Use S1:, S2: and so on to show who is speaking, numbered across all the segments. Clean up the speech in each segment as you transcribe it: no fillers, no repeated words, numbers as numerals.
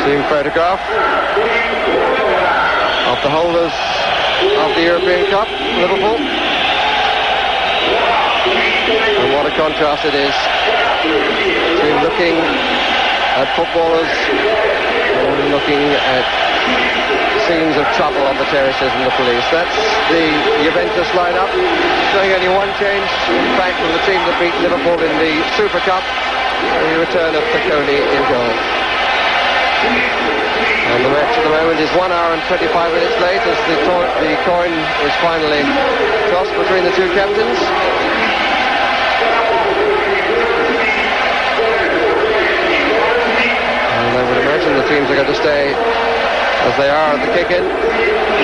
S1: Team photograph of the holders of the European Cup, Liverpool. And what a contrast it is between looking at footballers and looking at scenes of trouble on the terraces and the police. That's the Juventus lineup, showing only one change, in fact, from the team that beat Liverpool in the Super Cup, the return of Piccoli in goal. And the match at the moment is 1 hour and 25 minutes late as the coin is finally tossed between the two captains. And I would imagine the teams are going to stay as they are at the kick-in.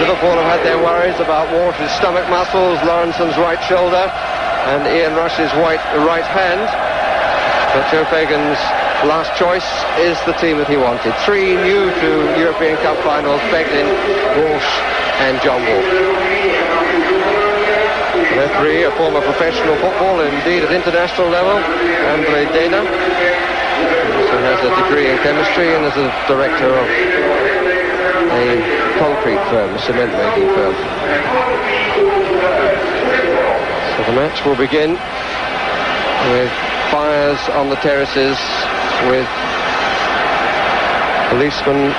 S1: Liverpool have had their worries about Walsh's stomach muscles, Lawrenson's right shoulder, and Ian Rush's right hand. But Joe Fagan's last choice is the team that he wanted. 3 new to European Cup finals: Beglin, Walsh and John Wall. Referee, a former professional footballer, indeed at international level, Andre Dana, also has a degree in chemistry and is a director of a concrete firm, a cement making firm. So the match will begin with fires on the terraces, with policemen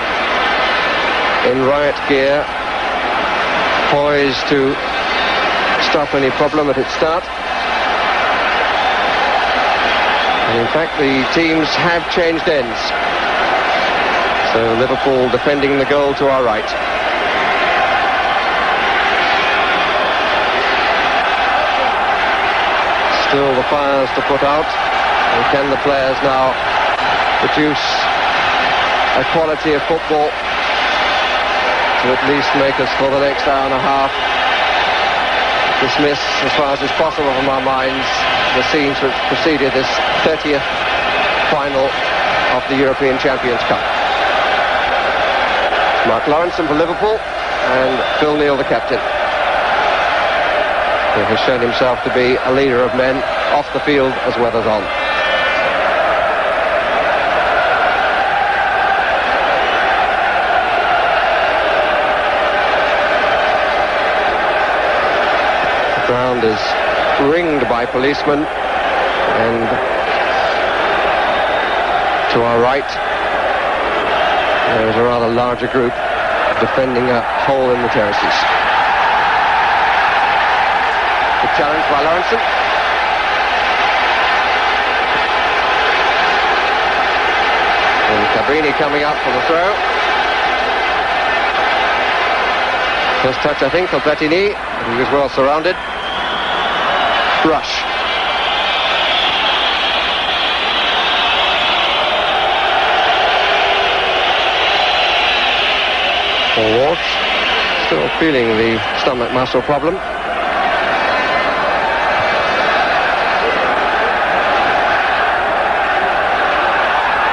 S1: in riot gear poised to stop any problem at its start. And in fact, the teams have changed ends. So Liverpool defending the goal to our right. Still the fires to put out. And can the players now produce a quality of football to at least make us, for the next hour and a half, dismiss as far as is possible from our minds the scenes which preceded this 30th final of the European Champions Cup. Mark Lawrenson for Liverpool and Phil Neal the captain. He has shown himself to be a leader of men off the field as well as on. The ground is ringed by policemen, and to our right there is a rather larger group defending a hole in the terraces. The challenge by Lawrenson. And Cabrini coming up for the throw. First touch, I think, for Platini. He was well surrounded. Rush. For Walsh, still feeling the stomach muscle problem.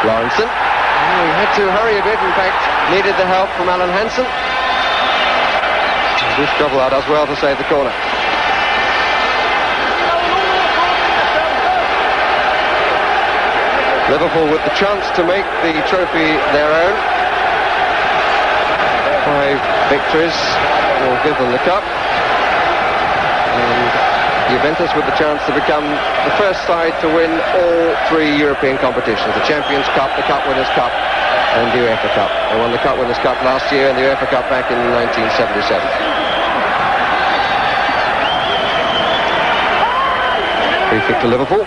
S1: Lawrenson. Oh, he had to hurry a bit, in fact, needed the help from Alan Hansen. This Goblar does well to save the corner. Liverpool with the chance to make the trophy their own. 5 victories will give them the cup. And Juventus with the chance to become the first side to win all 3 European competitions: the Champions Cup, the Cup Winners' Cup and the UEFA Cup. They won the Cup Winners' Cup last year and the UEFA Cup back in 1977. Free kick to Liverpool.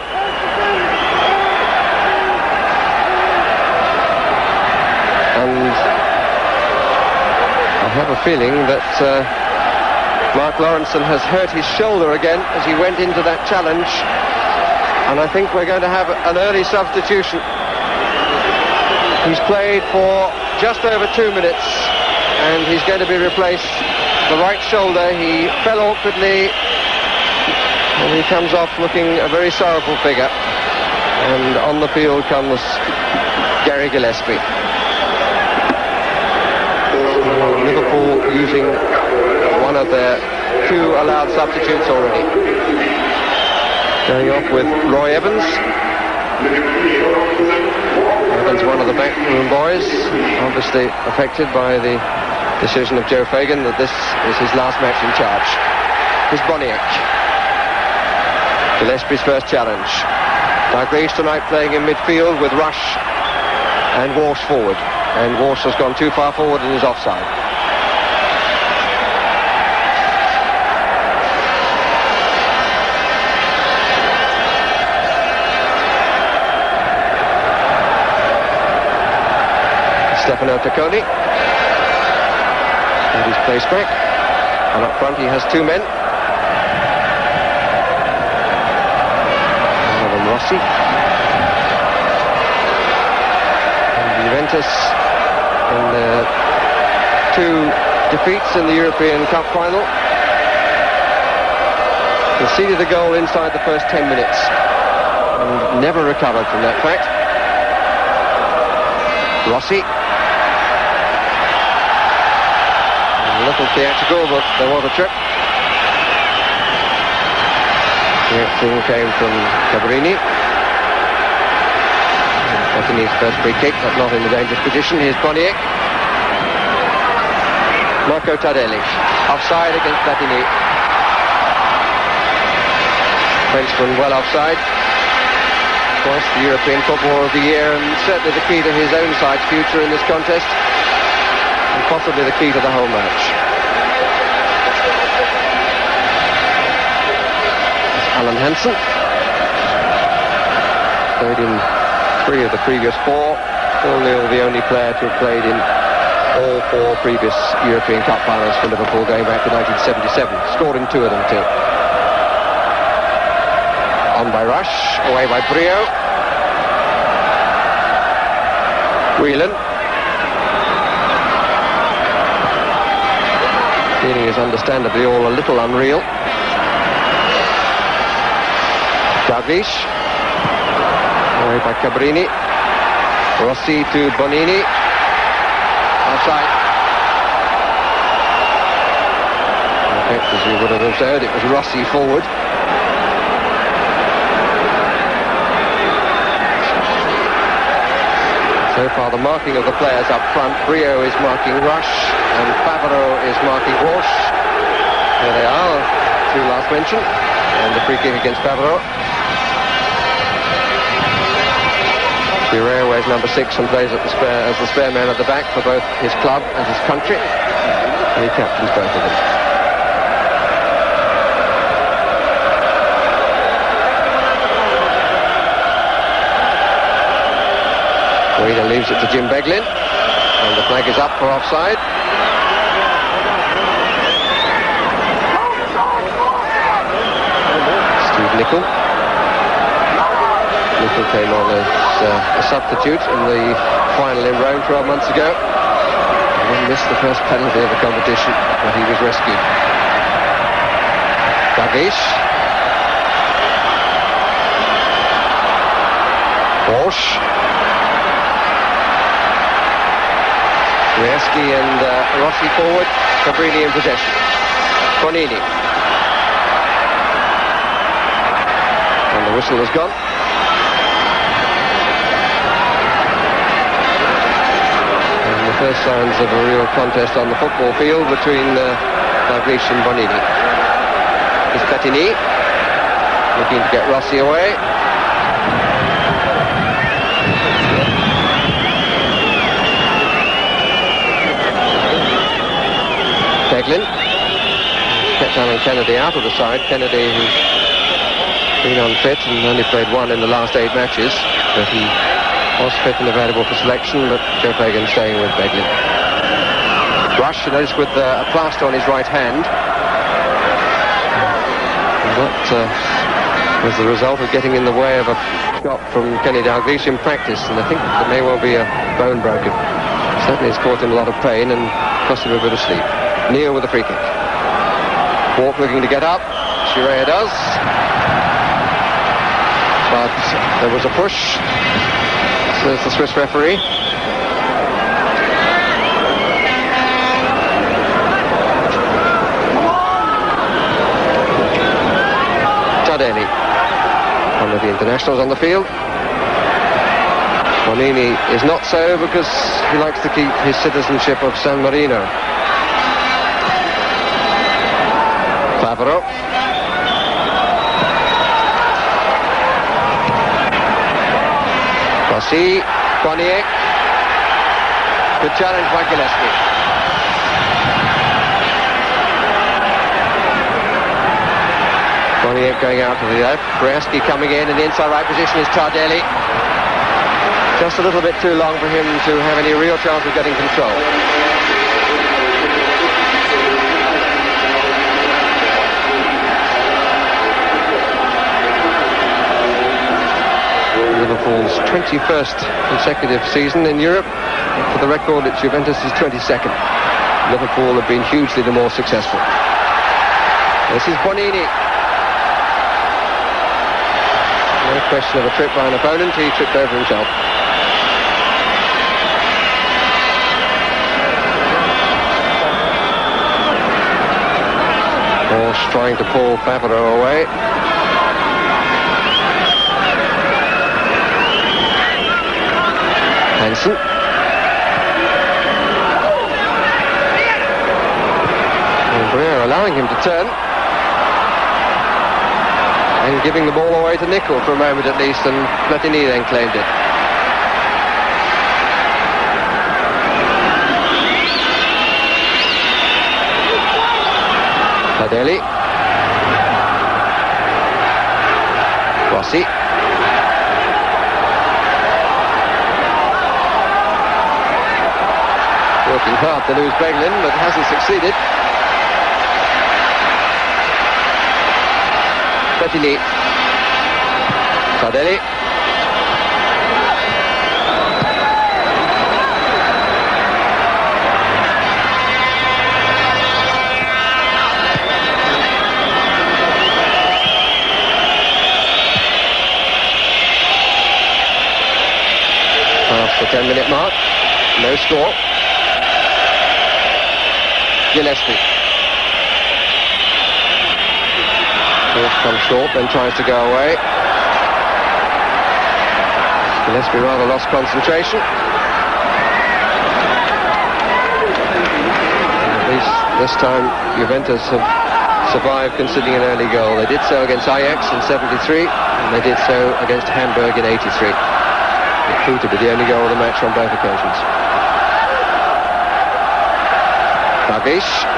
S1: And I have a feeling that Mark Lawrenson has hurt his shoulder again as he went into that challenge, and I think we're going to have an early substitution. He's played for just over 2 minutes and he's going to be replaced. The right shoulder, he fell awkwardly and he comes off looking a very sorrowful figure, and on the field comes Gary Gillespie. Liverpool using one of their 2 allowed substitutes already. Going off with Roy Evans Evans, one of the backroom boys, obviously affected by the decision of Joe Fagan that this is his last match in charge. Here's Boniek. Gillespie's first challenge. Dalglish tonight playing in midfield with Rush and Walsh forward. And Walsh has gone too far forward and is offside. Stefano Tacconi. And he's placed back. And up front he has two men. One of them Rossi. And Juventus in two defeats in the European Cup final. Conceded a goal inside the first 10 minutes. And never recovered from that fact. Rossi. A little theatrical, but there was a trip. The acting came from Cabrini. Platini's first free kick, but not in a dangerous position. Here's Boniek. Marco Tardelli. Offside against Platini. Frenchman well offside. Twice the European Footballer of the Year, and certainly the key to his own side's future in this contest. And possibly the key to the whole match. Alan Hansen. Played in 3 of the previous 4. Phil Neal, the only player to have played in all 4 previous European Cup finals for Liverpool going back to 1977. Scored in 2 of them too. On by Rush, away by Brio. Whelan. Feeling is understandably all a little unreal. Dalglish. Away by Cabrini. Rossi to Bonini. Offside. In fact, as you would have observed, it was Rossi forward. So far the marking of the players up front. Brio is marking Rush and Favreau is marking Walsh. There they are, 2 last mentioned. And the free kick against Favreau. Guerrero wears number 6 and plays as the spare man at the back for both his club and his country. And he captains both of them. Guida leaves it to Jim Beglin, and the flag is up for offside. Steve Nicol. Nicol came on as a substitute in the final in Rome 12 months ago. And then missed the first penalty of the competition, but he was rescued. Dalglish. Walsh. Rieski and Rossi forward, Cabrini in possession. Bonini. And the whistle has gone. And the first signs of a real contest on the football field between Dalglish and Bonini. It's Platini looking to get Rossi away. Beglin. Kept Alan Kennedy out of the side. Kennedy, who's been unfit and only played 1 in the last 8 matches, but he was fit and available for selection, but Joe Fagan staying with Beglin. Rush, notice with a plaster on his right hand. And that was the result of getting in the way of a shot from Kenny Dalglish in practice, and I think there may well be a bone broken. Certainly it's caused him a lot of pain and cost him a bit of sleep. Neal with a free kick. Walk looking to get up. Shirea does. But there was a push. Says the Swiss referee. Tardelli. One of the internationals on the field. Bonini is not so because he likes to keep his citizenship of San Marino. Favreau. Kupası, Bonnier. Good challenge by Gillespie. Bonnier going out to the left. Breski coming in the inside right position is Tardelli. Just a little bit too long for him to have any real chance of getting control. Liverpool's 21st consecutive season in Europe. For the record, it's Juventus' 22nd. Liverpool have been hugely the more successful. This is Bonini. No question of a trip by an opponent, he tripped over himself. Horse trying to pull Favreau away. Hansen. And we're allowing him to turn. And giving the ball away to Nicol for a moment at least, and Platini then claimed it. Tardelli. Rossi. Working hard to lose Beglin, but hasn't succeeded. Platini. Tardelli. Past the 10-minute mark. No score. Gillespie. First comes short, then tries to go away. Gillespie rather lost concentration. At least this time Juventus have survived conceding an early goal. They did so against Ajax in 73, and they did so against Hamburg in 83. It proved to be the only goal of the match on both occasions. Babish.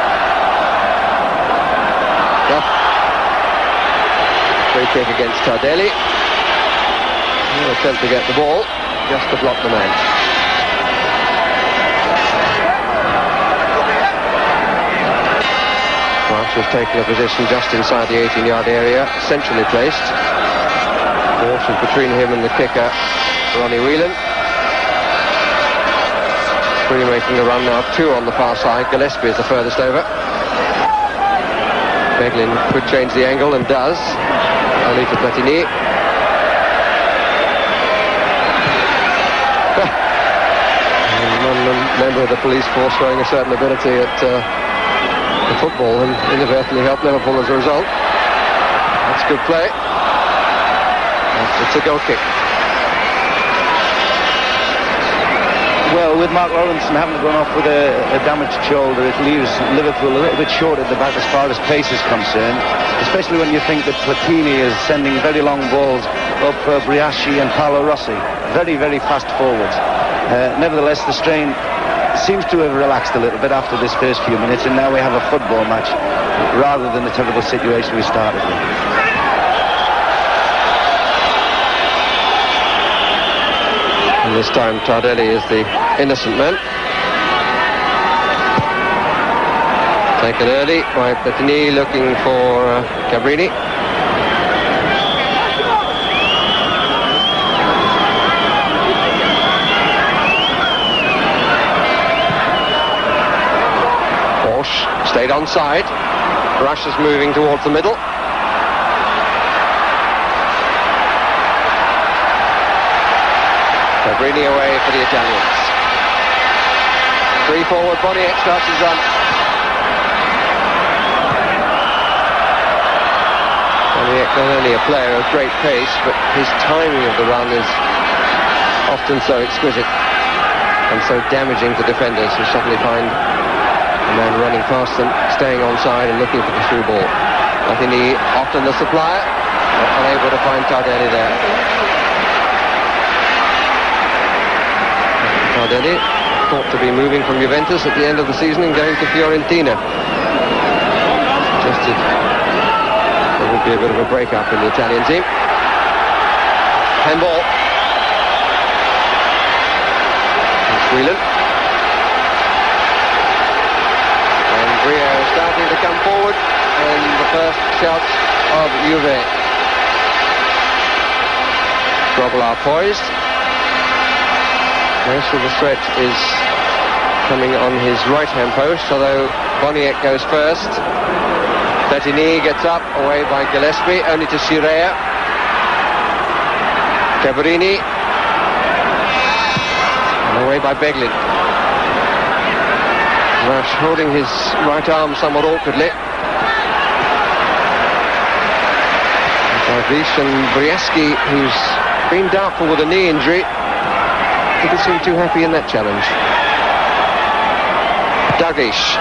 S1: Free kick against Tardelli. He'll attempt to get the ball, just to block the man. March was taking a position just inside the 18-yard area, centrally placed. Walsh is between him and the kicker, Ronnie Whelan. Free making a run now, 2 on the far side. Gillespie is the furthest over. Beglin could change the angle and does. Only to Platini. One member of the police force showing a certain ability at the football and inadvertently helped Liverpool as a result. That's good play. It's a goal kick.
S2: Well, with Mark Lawrenson having gone off with a damaged shoulder, it leaves Liverpool a little bit short at the back as far as pace is concerned, especially when you think that Platini is sending very long balls up Briaschi and Paolo Rossi. Very, very fast forwards. Nevertheless, the strain seems to have relaxed a little bit after this first few minutes, and now we have a football match rather than the terrible situation we started with.
S1: And this time Tardelli is the innocent man. Taken early by Platini, looking for Cabrini. Walsh stayed onside. Rush is moving towards the middle. Cabrini away for the Italians. 3 forward, Bonnier starts his run. Bonnier not only a player of great pace, but his timing of the run is often so exquisite and so damaging to defenders who suddenly find a man running past them, staying onside and looking for the through ball. Platini, often the supplier, unable to find Tardelli there. Tardelli thought to be moving from Juventus at the end of the season and going to Fiorentina. Suggested there would be a bit of a break-up in the Italian team. Handball. It's Whelan. And Brio starting to come forward, and the first shot of Juve. Grobbelaar poised. Most of the threat is coming on his right-hand post, although Boniek goes first. Platini gets up, away by Gillespie, only to Scirea. Cabrini. And away by Beglin. Rush holding his right arm somewhat awkwardly. Darvish and Briaski, who's been doubtful with a knee injury, didn't seem too happy in that challenge. Darvish.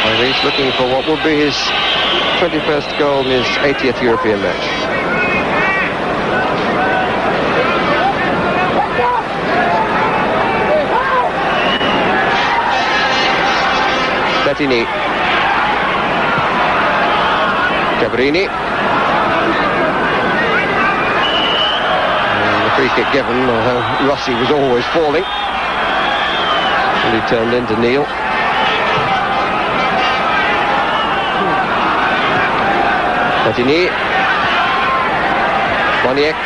S1: Darvish looking for what would be his 21st goal in his 80th European match. Platini. Cabrini. And the free kick given, although Rossi was always falling. And he turned into Neil. Platini. Boniek.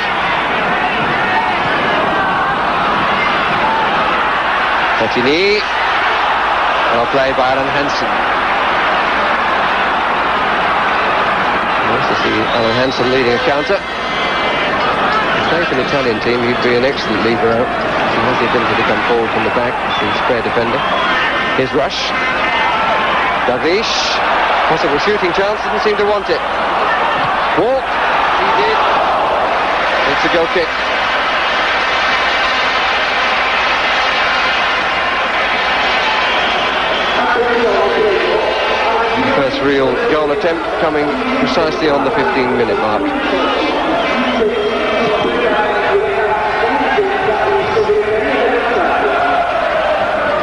S1: Platini. Well played by Alan Hansen. Nice to see Alan Hansen leading a counter. If played for an Italian team, he'd be an excellent libero. He has the ability to come forward from the back. He's a spare defender. Here's Rush. Darvish. Possible shooting chance, didn't seem to want it. Walk. He did. It's a goal kick. First real goal attempt coming precisely on the 15-minute mark.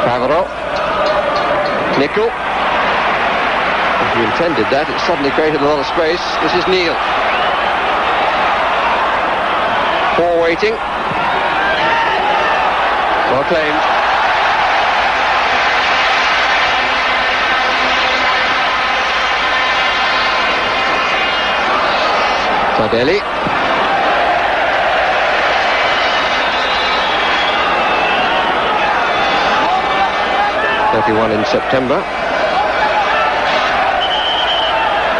S1: Favaro. Nickel. If you intended that, it suddenly created a lot of space. This is Neil. Four waiting. Well claimed. Tardelli. (31 in September).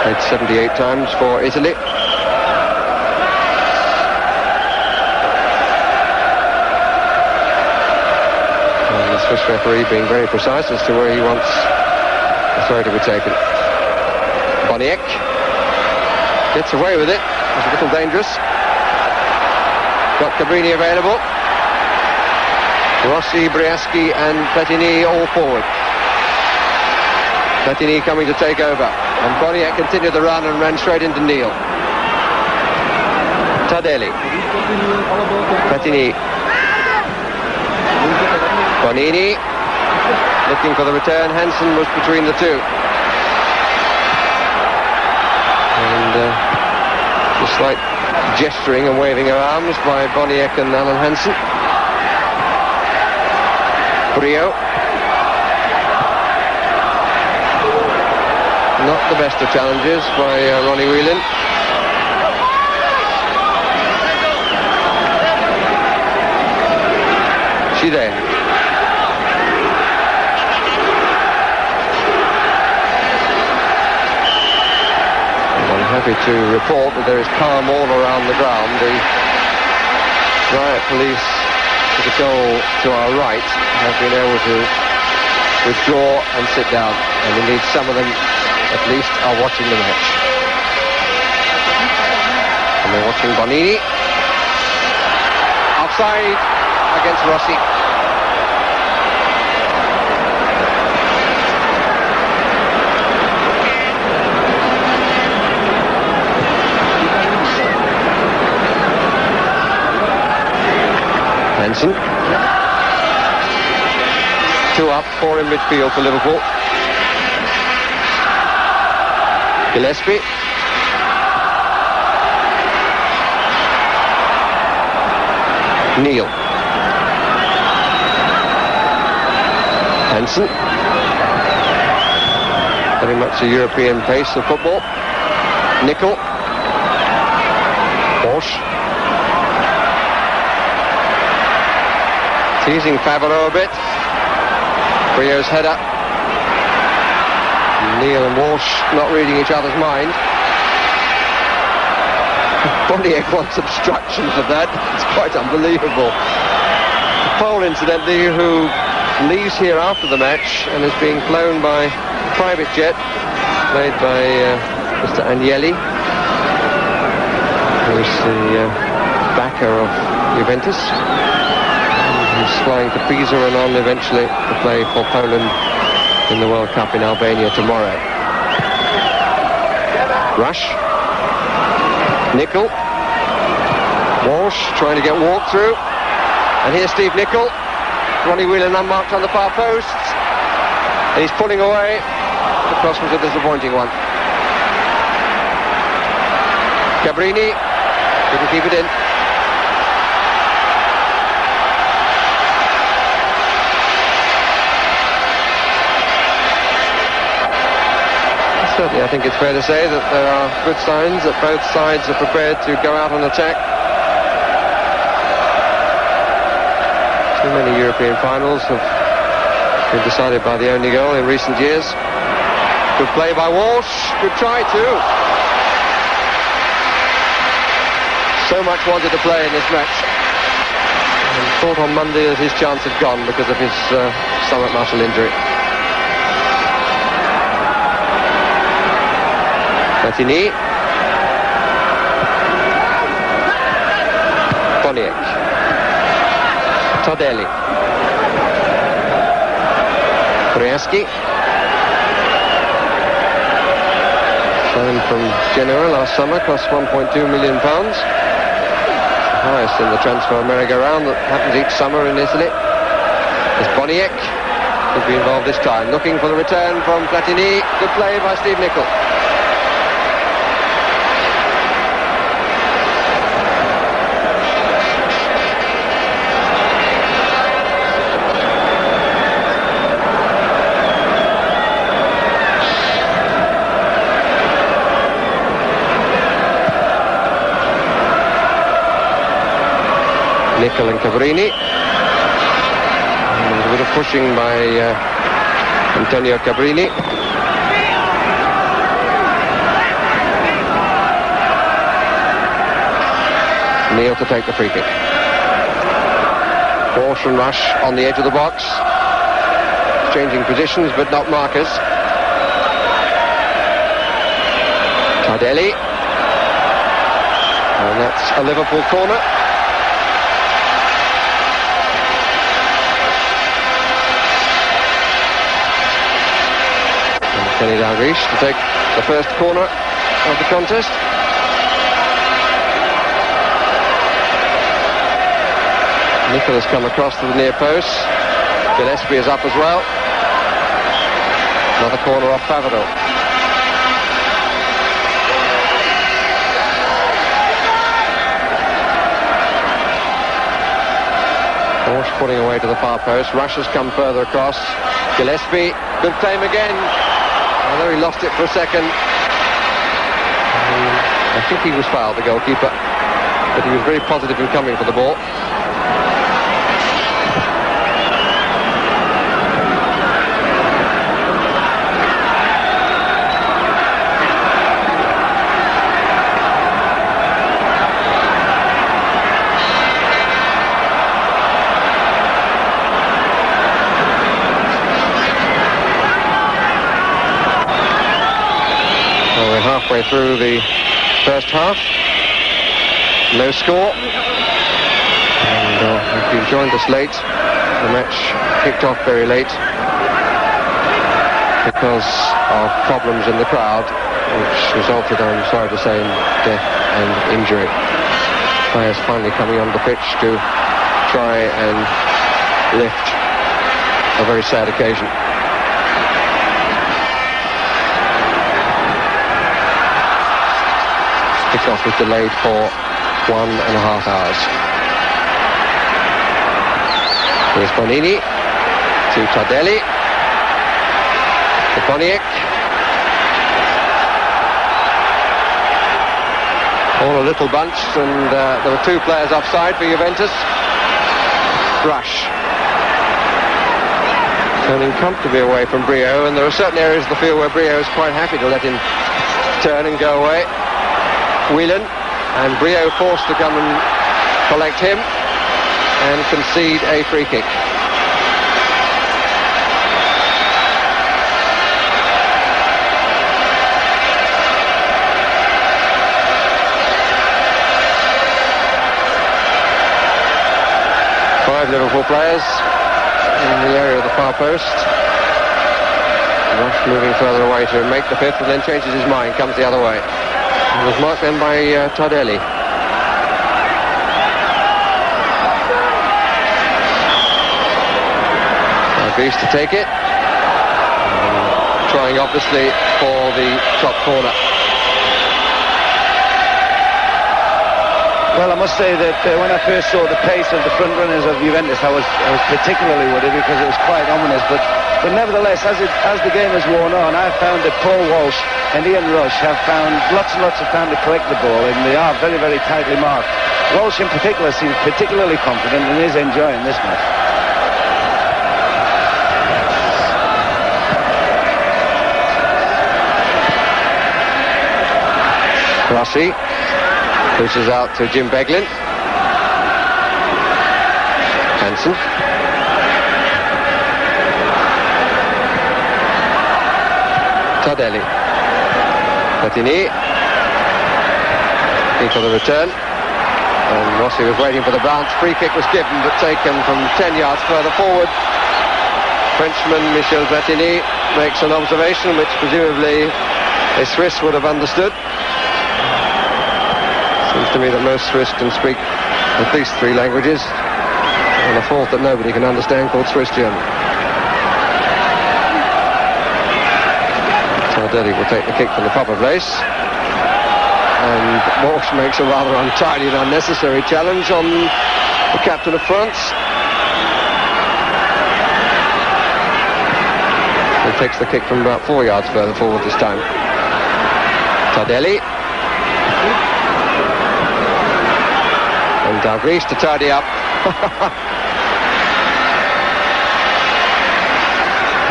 S1: Played 78 times for Italy. And the Swiss referee being very precise as to where he wants the throw to be taken. Boniek gets away with it. It's a little dangerous. Got Cabrini available. Rossi, Briaski and Platini all forward. Platini coming to take over. And Boniek continued the run and ran straight into Neil. Tardelli. Platini. Bonini. Looking for the return. Hansen was between the two. And a slight gesturing and waving of arms by Boniek and Alan Hansen. Brio. Not the best of challenges by Ronnie Whelan. Shide. I'm happy to report that there is calm all around the ground. The riot police to the goal to our right have been able to withdraw and sit down, and indeed some of them at least are watching the match. Pushing Bonini. Offside against Rossi. Benson. 2 up, 4 in midfield for Liverpool. Gillespie. Neal. Benson. Very much the European pace of football. Nickel. Walsh. Teasing Favreau a bit. Brio's header. Neal and Walsh not reading each other's mind. Bonnier wants obstruction for that. It's quite unbelievable. Pole, incidentally, who leaves here after the match and is being flown by private jet, played by Mr. Agnelli, who's the backer of Juventus. He's flying to Pisa and on eventually to play for Poland in the World Cup in Albania tomorrow. Rush. Nickel. Walsh trying to get walked through. And here's Steve Nickel. Ronnie Whelan unmarked on the far post. And he's pulling away. The cross was a disappointing one. Cabrini couldn't keep it in. Certainly, I think it's fair to say that there are good signs that both sides are prepared to go out and attack. Too many European finals have been decided by the only goal in recent years. Good play by Walsh. Good try too. So much wanted to play in this match. And thought on Monday that his chance had gone because of his stomach muscle injury. Platini. Boniek. Tardelli. Briaski. Signed from Genoa last summer, cost £1.2 million. The highest in the transfer merry-go-round that happens each summer in Italy. There's Boniek. Could be involved this time. Looking for the return from Platini. Good play by Steve Nickel. Nickel and Cabrini. And a bit of pushing by Antonio Cabrini. Neal to take the free kick. Walsh and Rush on the edge of the box. Changing positions but not markers. Tardelli. And that's a Liverpool corner. Kenny Dalglish to take the first corner of the contest. Nickel has come across to the near post. Gillespie is up as well. Another corner off Favreau. Walsh putting away to the far post. Rush has come further across. Gillespie, good claim again. Although he lost it for a second. I think he was fouled, the goalkeeper. But he was very positive in coming for the ball. Halfway through the first half. No score. And if you joined us late, the match kicked off very late because of problems in the crowd, which resulted, I'm sorry to say, in death and injury. Players finally coming on the pitch to try and lift a very sad occasion. Kick-off was delayed for 1.5 hours. Here's Bonini to Tardelli, to Boniek. All a little bunch, and there were 2 players offside for Juventus. Rush. Turning comfortably away from Brio, and there are certain areas of the field where Brio is quite happy to let him turn and go away. Whelan, and Brio forced to come and collect him and concede a free kick. Five Liverpool players in the area of the far post. Rush moving further away to make the 5th, and then changes his mind, comes the other way. It was marked then by Tardelli. Agrees to take it. Trying obviously for the top corner.
S2: Well, I must say that when I first saw the pace of the front runners of Juventus, I was particularly worried because it was quite ominous. But nevertheless, as the game has worn on, I've found that Paul Walsh and Ian Rush have found lots and lots of time to collect the ball, and they are very, very tightly marked. Walsh in particular seems particularly confident and is enjoying this match.
S1: Rossi pushes out to Jim Beglin. Hansen. Tardelli. Platini. For the return. And Rossi was waiting for the bounce. Free kick was given, but taken from 10 yards further forward. Frenchman Michel Platini makes an observation which presumably a Swiss would have understood. Seems to me that most Swiss can speak at least 3 languages, and a 4th that nobody can understand, called Swiss German. Tardelli will take the kick from the proper place, and Walsh makes a rather untidy and unnecessary challenge on the captain of France. He takes the kick from about 4 yards further forward this time. Tardelli. And Dalglish to tidy up.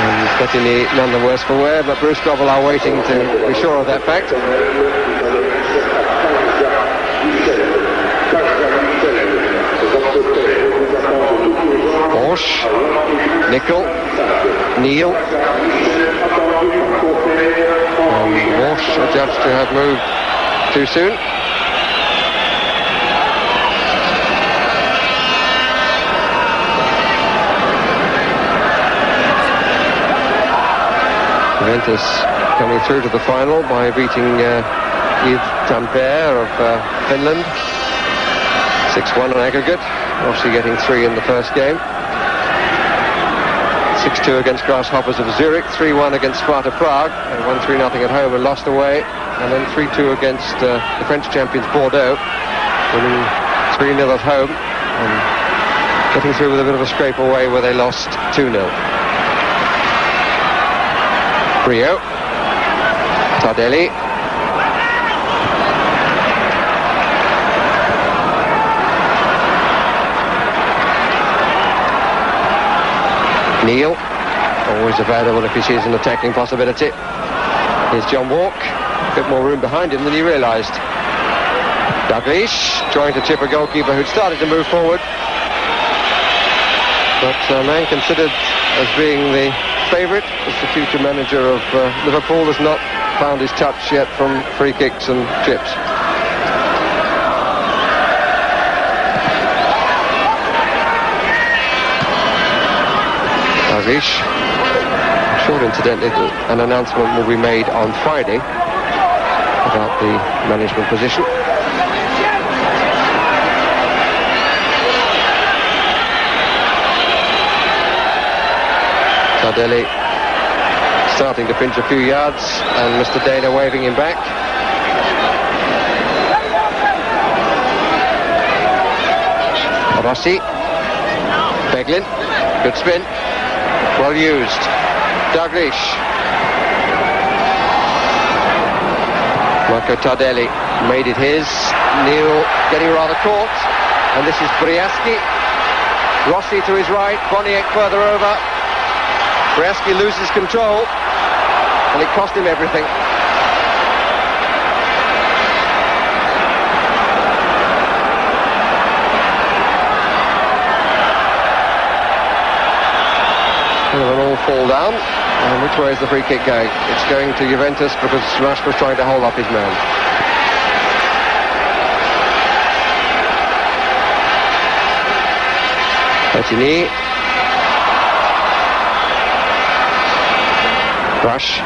S1: And Platini none the worse for wear, but Bruce Grobbel are waiting to be sure of that fact. Walsh, Nickel, Neal. And Walsh adjudged to have moved too soon. Juventus coming through to the final by beating Yves Tampere of Finland 6-1 on aggregate, obviously getting 3 in the first game. 6-2 against Grasshoppers of Zurich, 3-1 against Sparta Prague, and won 3-0 at home and lost away, and then 3-2 against the French champions Bordeaux, winning 3-0 at home and getting through with a bit of a scrape away where they lost 2-0. Brio, Tardelli, Neal, always available if he sees an attacking possibility. Here's John Walk, a bit more room behind him than he realised. Dalglish trying to chip a goalkeeper who'd started to move forward, but a man considered as being the favourite as the future manager of Liverpool has not found his touch yet from free kicks and chips. Dalglish. I'm sure, incidentally, that an announcement will be made on Friday about the management position. Tardelli starting to pinch a few yards, and Mr. Dana waving him back. Rossi, Beglin, good spin, well used. Dalglish, Marco Tardelli made it his. Neil getting rather caught, and this is Briaski. Rossi to his right, Boniek further over. Briaski loses control, and it cost him everything. They'll all fall down. And which way is the free kick going? It's going to Juventus because Rush was trying to hold up his man. Platini. Rush.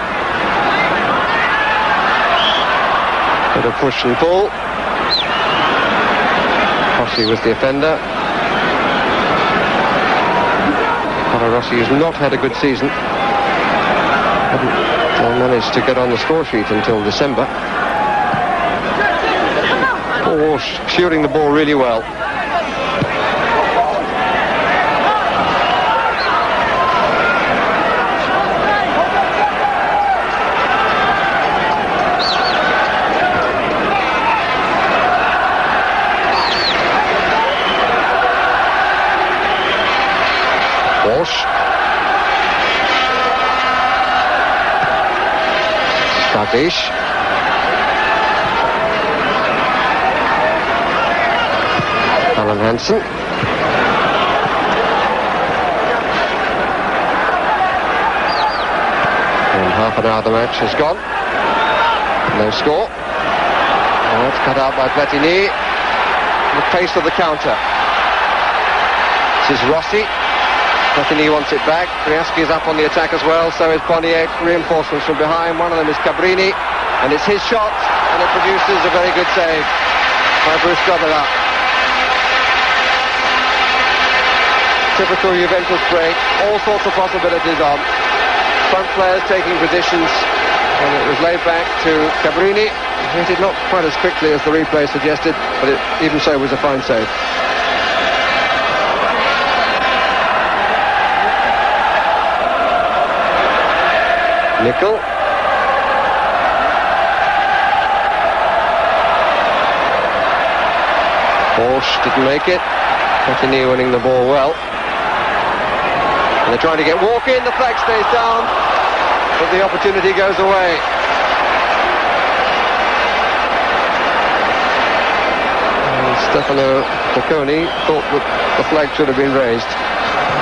S1: Bit of push and pull. Rossi was the offender. Rossi has not had a good season. Hadn't managed to get on the score sheet until December. Paul Walsh shooting the ball really well. Walsh. Dalglish. Alan Hansen. And half an hour of the match has gone. No score. And that's cut out by Platini. The pace of the counter. This is Rossi. Platini wants it back. Briaski is up on the attack as well. So is Boniek. Reinforcements from behind. One of them is Cabrini. And it's his shot. And it produces a very good save by Bruce Gobela. Typical Juventus break. All sorts of possibilities on. Front players taking positions. And it was laid back to Cabrini. He hit it not quite as quickly as the replay suggested. But it even so was a fine save. Nickel. Walsh didn't make it. Platini winning the ball well. And they're trying to get Walk in. The flag stays down, but the opportunity goes away. And Stefano Bocconi thought that the flag should have been raised.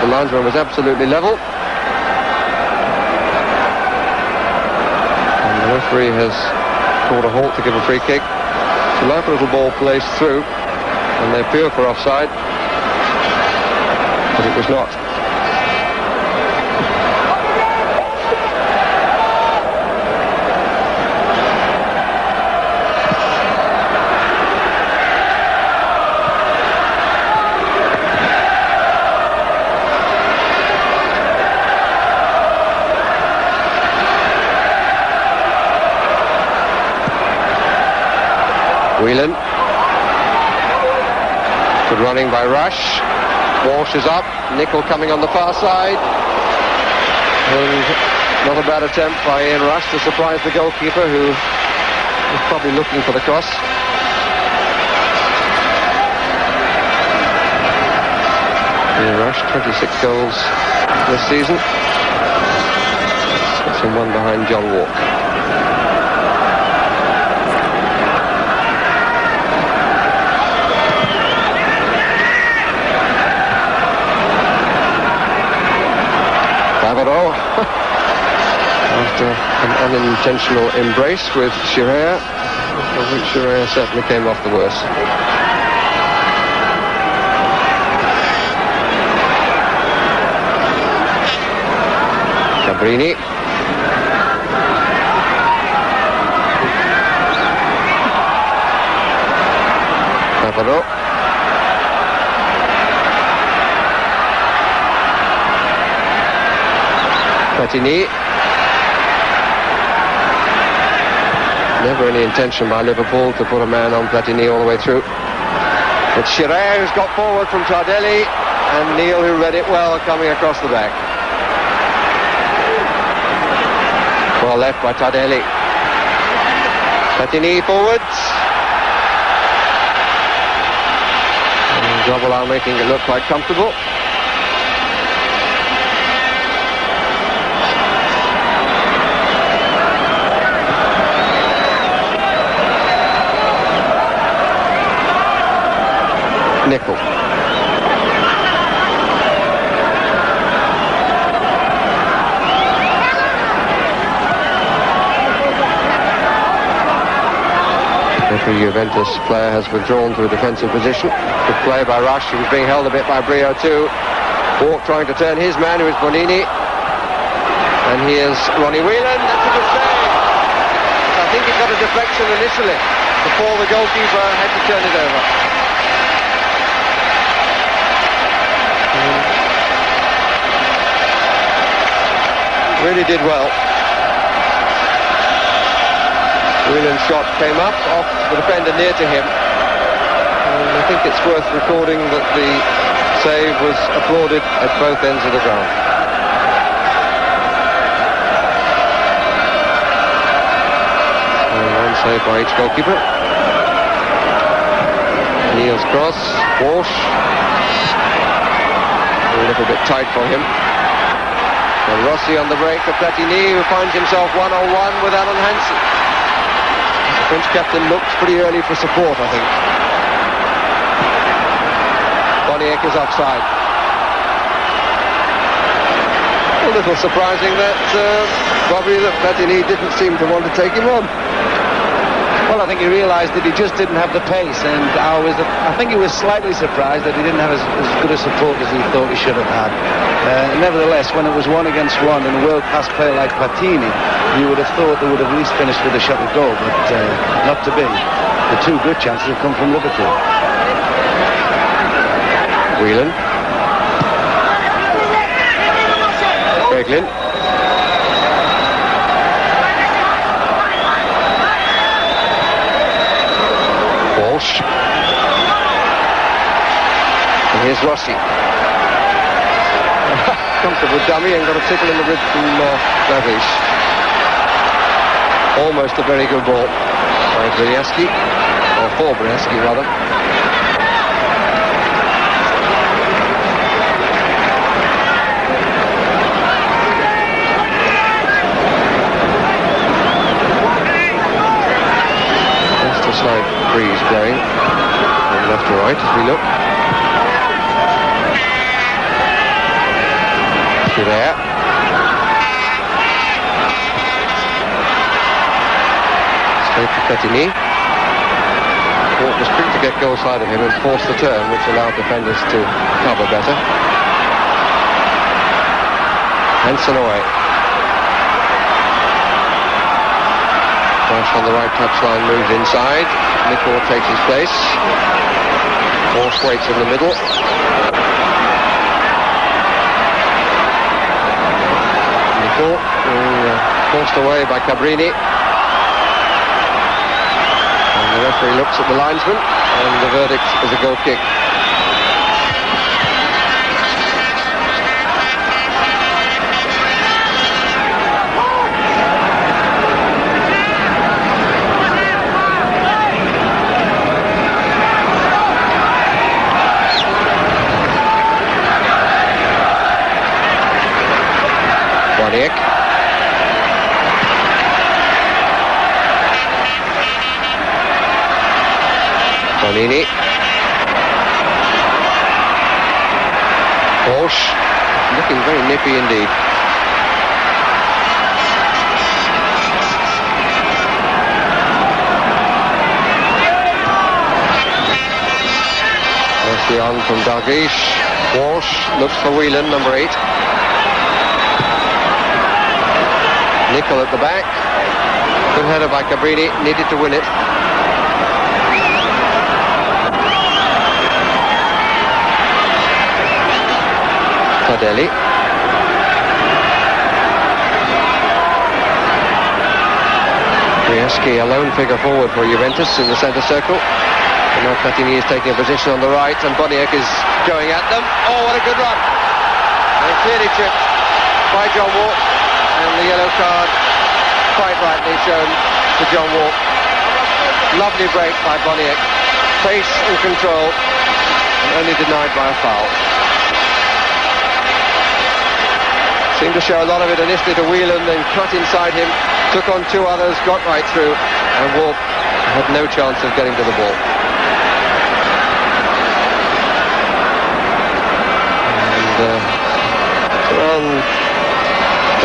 S1: The linesman was absolutely level. The referee has called a halt to give a free kick. The live little ball placed through, and they appeal for offside, but it was not. Whelan. Good running by Rush. Walsh is up. Nickel coming on the far side. And not a bad attempt by Ian Rush to surprise the goalkeeper, who was probably looking for the cross. Ian Rush, 26 goals this season. That's him one behind John Walk. After an unintentional embrace with Scirea, of which Scirea certainly came off the worse. Cabrini. Navarro. Platini. Never any intention by Liverpool to put a man on Platini all the way through. It's Schirer who's got forward from Tardelli, and Neil, who read it well, coming across the back. Well left by Tardelli. Platini forwards. And Grobbelaar making it look quite comfortable. Nickel. Every Juventus player has withdrawn to a defensive position. Good play by Rush, he was being held a bit by Brio too. Hawk trying to turn his man, who is Bonini. And here's Ronnie Whelan, that's a good save. I think he got a deflection initially before the goalkeeper had to turn it over. Really did well. Whelan's shot came up off the defender near to him. And I think it's worth recording that the save was applauded at both ends of the ground. And one save by each goalkeeper. Neil's cross, Walsh. A little bit tight for him. And Rossi on the break for Platini, who finds himself one-on-one with Alan Hansen. The French captain looked pretty early for support, I think. Boniek is offside. A little surprising that probably that Platini didn't seem to want to take him on.
S2: Well, I think he realised that he just didn't have the pace, and I think he was slightly surprised that he didn't have as good a support as he thought he should have had. Nevertheless, when it was 1 against 1 and a world-class player like Platini, you would have thought they would have at least finished with a shot at goal, but not to be. The two good chances have come from Liverpool.
S1: Whelan. Beglin. Walsh. And here's Rossi. Comfortable dummy and got a tickle in the ribs from Davies. Almost a very good ball by Brzezinski, or for Brzezinski rather. Just a slight breeze blowing from left to right as we look. There. Straight to Platini. Hawk was quick to get goal side of him and force the turn, which allowed defenders to cover better. Hansen away. Rush on the right touchline moves inside. Nicol takes his place. Walsh waits in the middle. Forced away by Cabrini, and the referee looks at the linesman, and the verdict is a goal kick. Boniek. Bonini. Walsh, looking very nippy indeed. There's the on from Dalglish. Walsh looks for Whelan, number 8. Nicol at the back. Good header by Cabrini, needed to win it. Tardelli. Brieschi, a lone figure forward for Juventus in the centre circle. And now Platini is taking a position on the right, and Boniek is going at them. Oh, what a good run! And clearly tripped by John Walk, and the yellow card quite rightly shown to John Walk. Lovely break by Boniek. Pace and control, and only denied by a foul. Seemed to show a lot of it initially to Whelan, then cut inside him, took on two others, got right through, and Wolf had no chance of getting to the ball. And around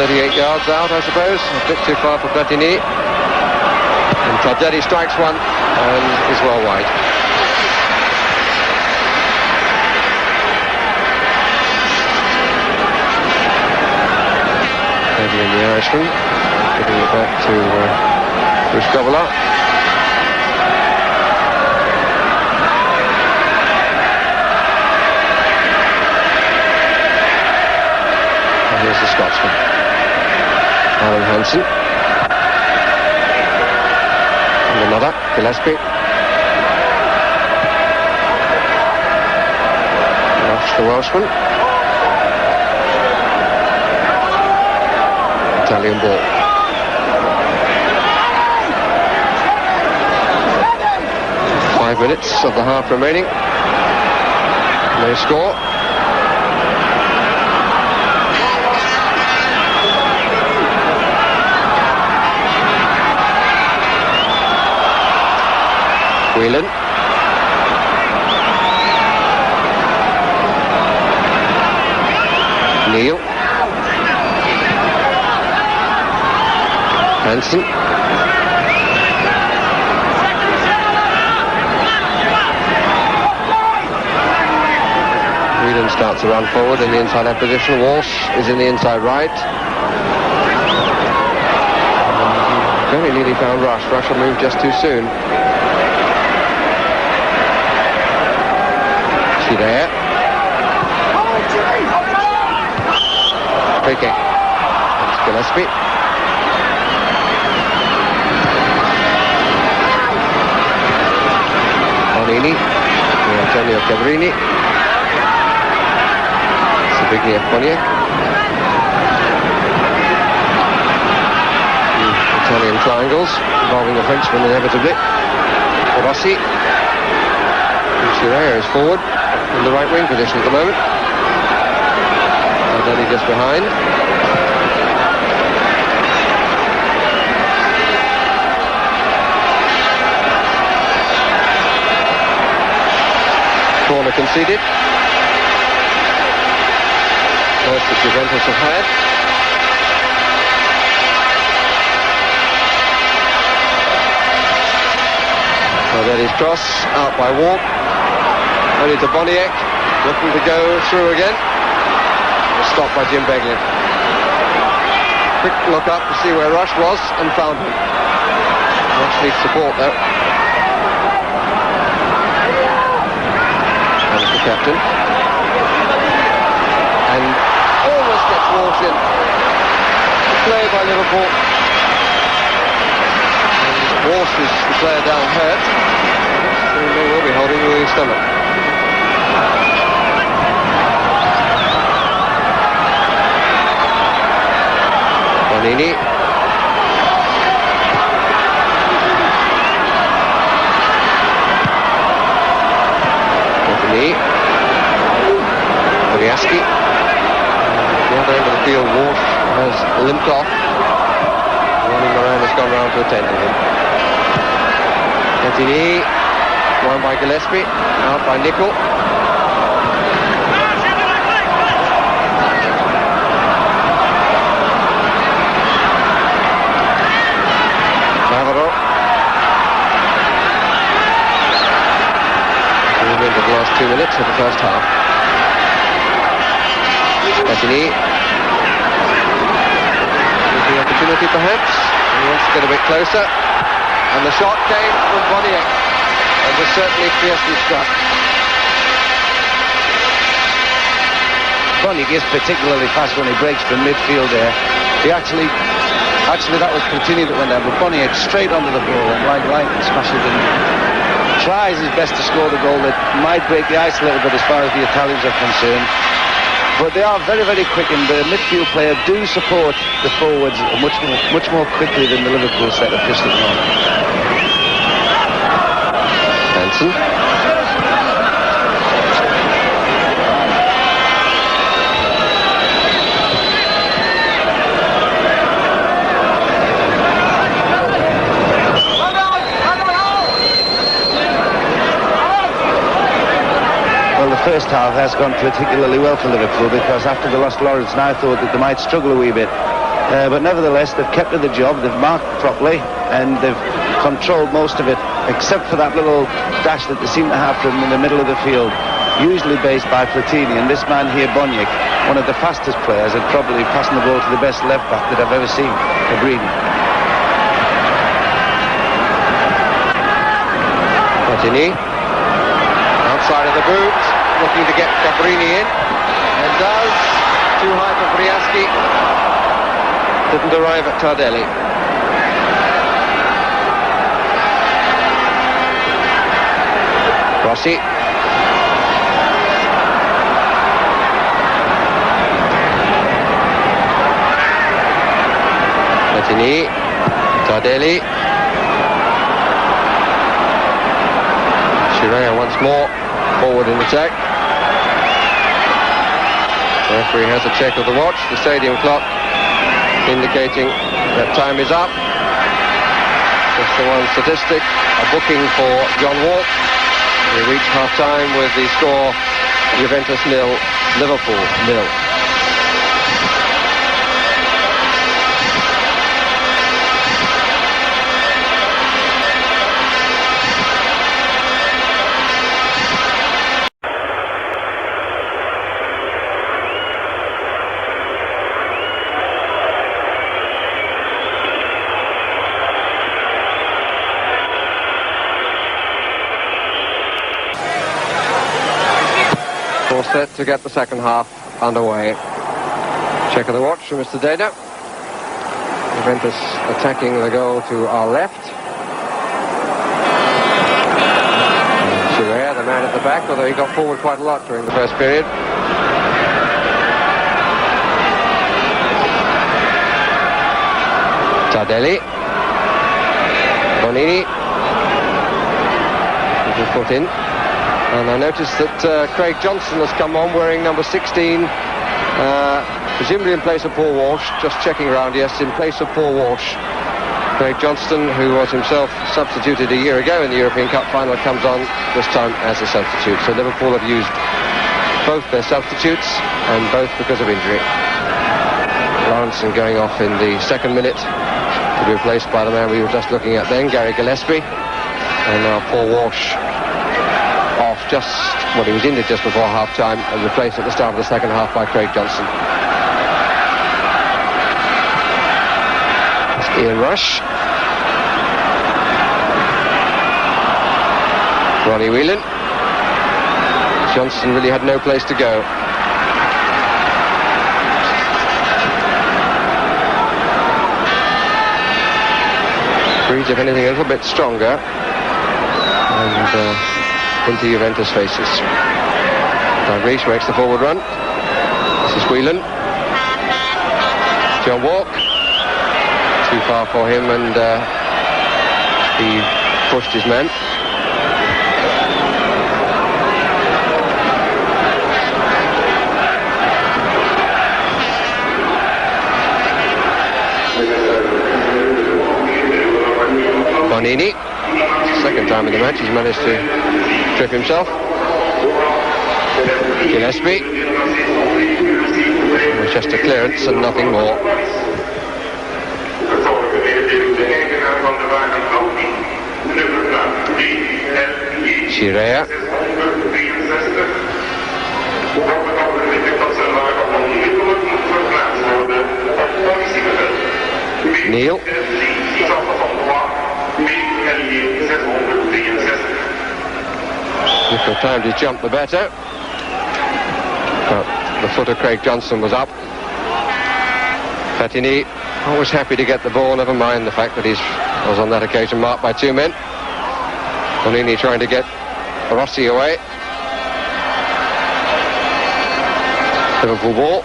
S1: 38 yards out, I suppose, a bit too far for Platini. And Tardelli strikes one and is well wide. In the Irishman, giving it back to Rushkovala. And here's the Scotsman, Alan Hansen. And another, Gillespie. Rush the Welshman. Italian ball. Five minutes of the half remaining. No score. Whelan. Neil. Hansen. Whelan starts to run forward in the inside left position. Walsh is in the inside right. Very nearly found Rush. Rush will move just too soon. See there. Free kick. That's Gillespie. Bonini, Antonio Cabrini, Sabigny Boniek, Italian triangles involving the Frenchman inevitably. Rossi, Chiraya is forward in the right wing position at the moment. Tardelli just behind. Corner conceded. First that Juventus have had. Tardelli's cross out by Walk. Only to Boniek, looking to go through again. Stopped by Jim Beglin. Quick look up to see where Rush was and found him. Rush needs support though. The captain, and almost gets Walsh in. Play by Liverpool. And Walsh is the player down hurt, so they will be holding Louis' stomach. Bonini. Brieschi. The other end of the field, Walsh has limped off. Ronnie Moran has gone round to attend to him. Platini, won by Gillespie, out by Nicol. Navarro. Movement of the last 2 minutes of the first half. Platini. Looking at opportunity perhaps. He wants to get a bit closer. And the shot came from Bonnier. It was certainly fiercely struck.
S2: Bonnier is particularly fast when he breaks from midfield there. He actually that was Platini that went down, but Bonnier straight onto the ball and like lightning smashes it in. Tries his best to score the goal that might break the ice a little bit as far as the Italians are concerned. But they are very, very quick, and the midfield player do support the forwards much more quickly than the Liverpool set of just at the moment.
S1: Hansen.
S2: The first half has gone particularly well for Liverpool, because after they lost Lawrence, I thought that they might struggle a wee bit. But nevertheless, they've kept to the job, they've marked properly, and they've controlled most of it, except for that little dash that they seem to have from in the middle of the field, usually based by Platini. And this man here, Bonnier, one of the fastest players, and probably passing the ball to the best left-back that I've ever seen, Cabrini.
S1: Platini. Outside of the boot. Looking to get Cabrini in, and does. Too high for Briaski. Didn't arrive at Tardelli. Rossi. Platini. Tardelli. Chirea once more forward in attack. The referee has a check of the watch, the stadium clock indicating that time is up. Just the one statistic, a booking for John Walk. We reach half-time with the score Juventus 0, Liverpool 0. Set to get the second half underway. Check of the watch from Mr. Data. Juventus attacking the goal to our left. Chirea, the man at the back, although he got forward quite a lot during the first period. Tardelli. Bonini. Put his foot in. And I noticed that Craig Johnson has come on wearing number 16, presumably in place of Paul Walsh. Just checking around, yes, in place of Paul Walsh. Craig Johnston, who was himself substituted a year ago in the European Cup final, comes on this time as a substitute. So Liverpool have used both their substitutes, and both because of injury. Lawrenson going off in the second minute to be replaced by the man we were just looking at then, Gary Gillespie. And now Paul Walsh off he was injured just before half-time, and replaced at the start of the second half by Craig Johnson. It's Ian Rush. Ronnie Whelan. Johnson really had no place to go. Breeds, if anything, a little bit stronger. And into Juventus faces. Dalglish makes the forward run. This is Whelan. John Walk. Too far for him, and he pushed his man. Bonini. Second time in the match he's managed to trip himself. Gillespie. It was just a clearance and nothing more. Chirea. Neil. If he timed his jump the better. But the foot of Craig Johnson was up. Platini always happy to get the ball, never mind the fact that he was on that occasion marked by 2 men. Bonini trying to get Rossi away. Liverpool ball.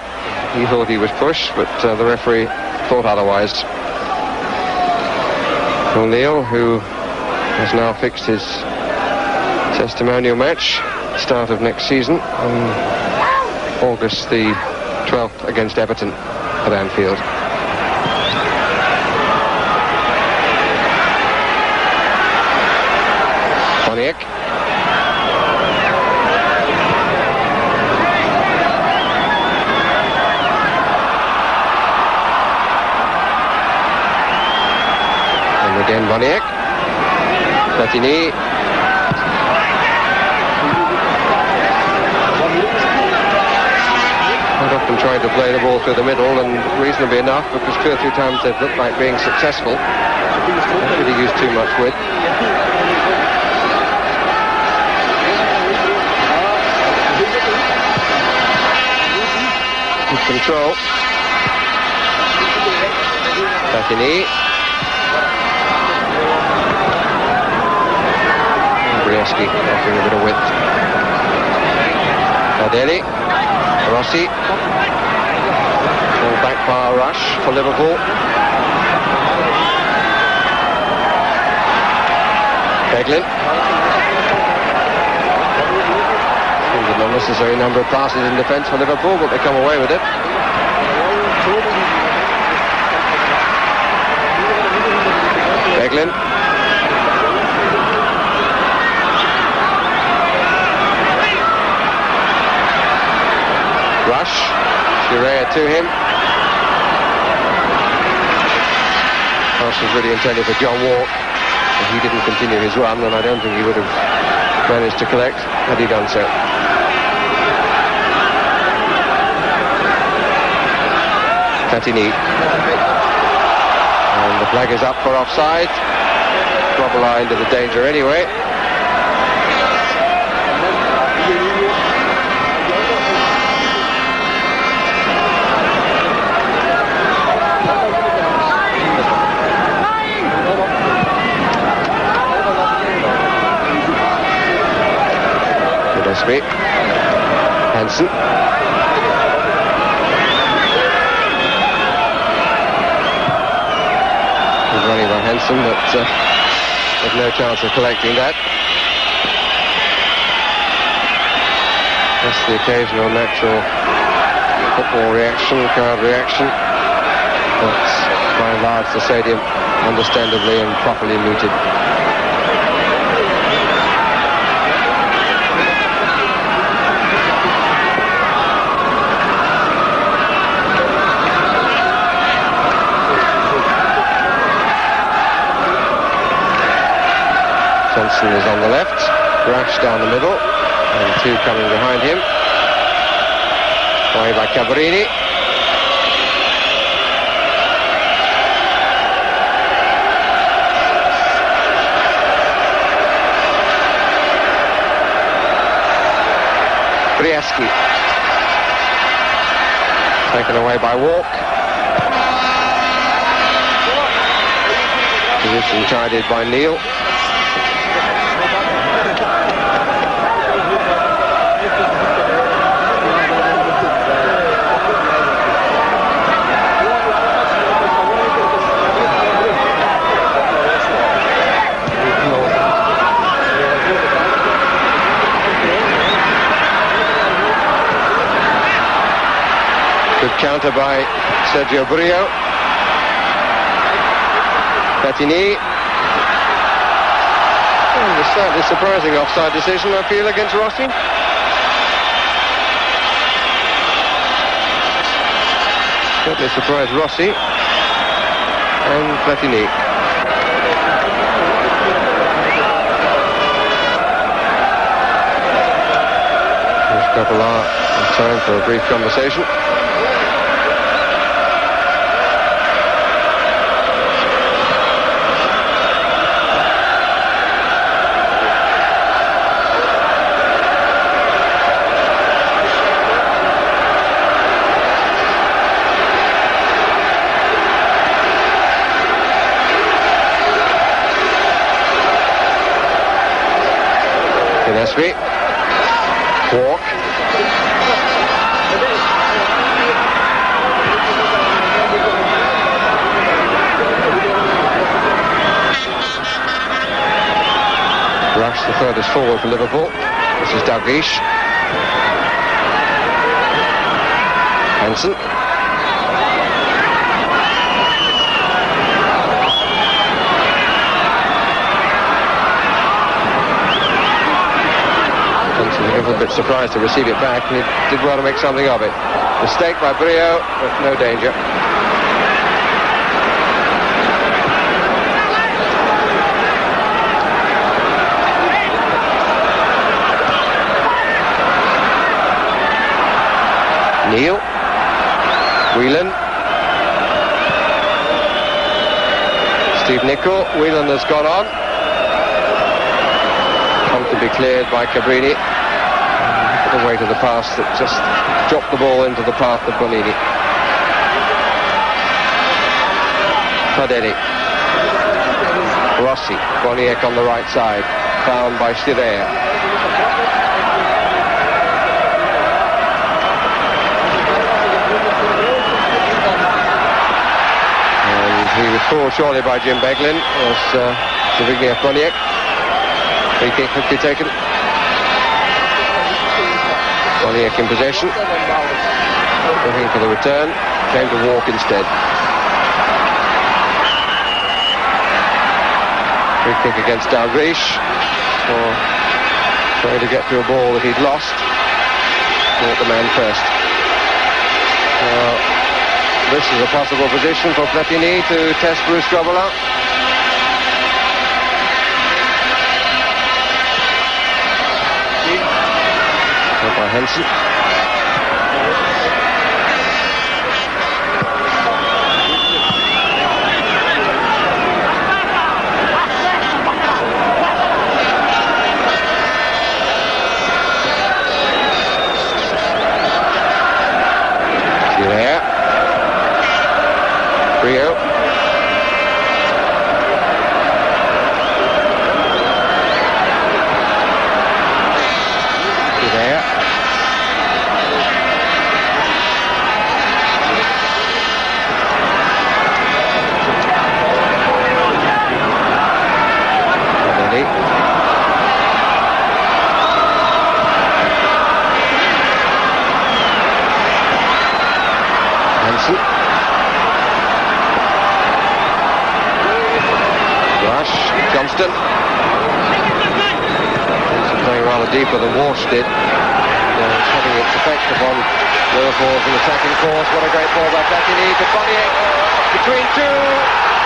S1: He thought he was pushed, but the referee thought otherwise. O'Neill, who has now fixed his testimonial match, start of next season, on August the 12th against Everton at Anfield. Boniek. And again Boniek. Platini. Often trying to play the ball through the middle, and reasonably enough, because 2 or 3 times they've looked like being successful. Don't really use too much width. Good control. Platini. Brzeski offering a bit of width. Adeli. Rossi. Full back bar rush for Liverpool. Beglin. An unnecessary number of passes in defence for Liverpool, but they come away with it. Beglin. Rush, Shearer to him. Pass was really intended for John Walk, but he didn't continue his run, and I don't think he would have managed to collect had he done so. Platini. And the flag is up for offside. Grobbelaar into the danger anyway. Hansen. Good running by Hansen, but with no chance of collecting that. Just the occasional natural football reaction, crowd reaction. But by and large the stadium understandably and properly muted. Johnson is on the left, Rash down the middle, and 2 coming behind him. Away by Cabrini. Brzeski. Taken away by Walk. Position guided by Neil. Good counter by Sergio Brio. Platini. A slightly surprising offside decision, I feel, against Rossi. Certainly surprised Rossi and Platini. There's Grobbelaar in time for a brief conversation. Gillespie. Walk. Rush, the furthest forward for Liverpool. This is Dalglish. Hansen. A little bit surprised to receive it back, and he did well to make something of it. Mistake by Brio, but no danger. Neil. Whelan. Steve Nicol. Whelan has gone on. Comfortably cleared by Cabrini. The way to the pass that just dropped the ball into the path of Bonini. Fadeli. Rossi. Boniek on the right side. Found by Stirea. And he was called surely by Jim Beglin as Zbigniew Boniek. Free kick could be taken. Boniek in possession. Looking for the return. Came to walk instead. Free kick against Dalglish for trying to get to a ball that he'd lost. Caught the man first. This is a possible position for Platini to test Bruce Grobbelaar. By Hansen. There. Rio. There. Hansen. Rush. Johnston. He's playing rather deeper than Walsh did. It's having its effect upon Liverpool's attacking course. What a great ball by Platini to Boniek. Between two.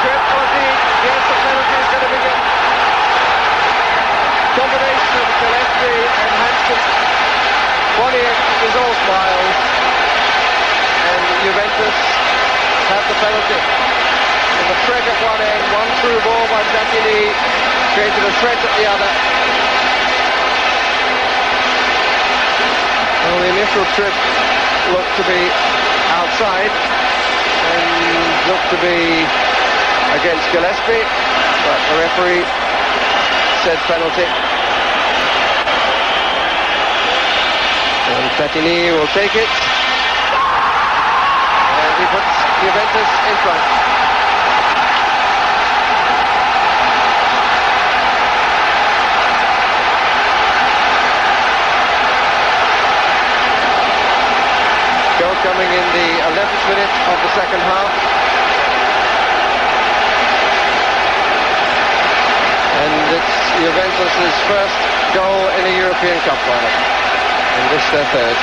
S1: Trip Ozzy. Yes, the penalty is going to be good. Combination of Gillespie and Hansen. Boniek is all smiles. And Juventus have the penalty. With a threat at one end, one through ball by Platini, created a threat at the other. Well, the initial trip looked to be outside and looked to be against Gillespie, but the referee said penalty. And Platini will take it. And he puts Juventus in front. Coming in the 11th minute of the second half. And it's Juventus' first goal in a European Cup final. And this their third.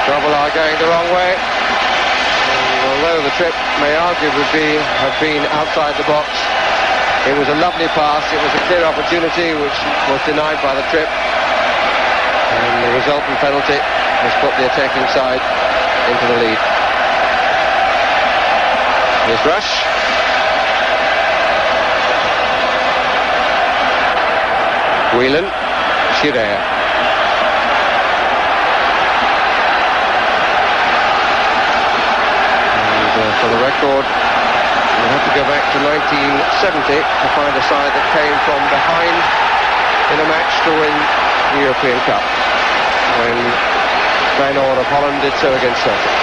S1: Grobbelaar going the wrong way. And although the trip may arguably have been outside the box, it was a lovely pass, it was a clear opportunity which was denied by the trip. And the resultant penalty has put the attacking side into the lead. Here's Rush. Whelan. Schirer. And for the record, we'll have to go back to 1970 to find a side that came from behind in a match to win the European Cup, when Feyenoord of Holland did so against Celtic.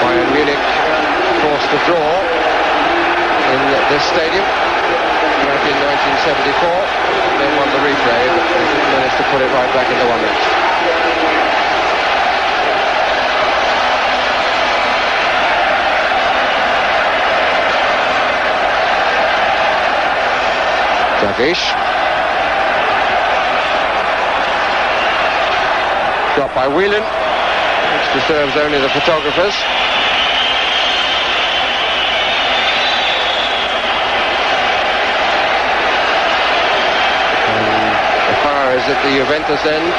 S1: Bayern Munich forced a draw in this stadium back in 1974, then won the replay, but managed to put it right back into one match. Davish. Got by Whelan, which disturbs only the photographers. And the fire is at the Juventus end.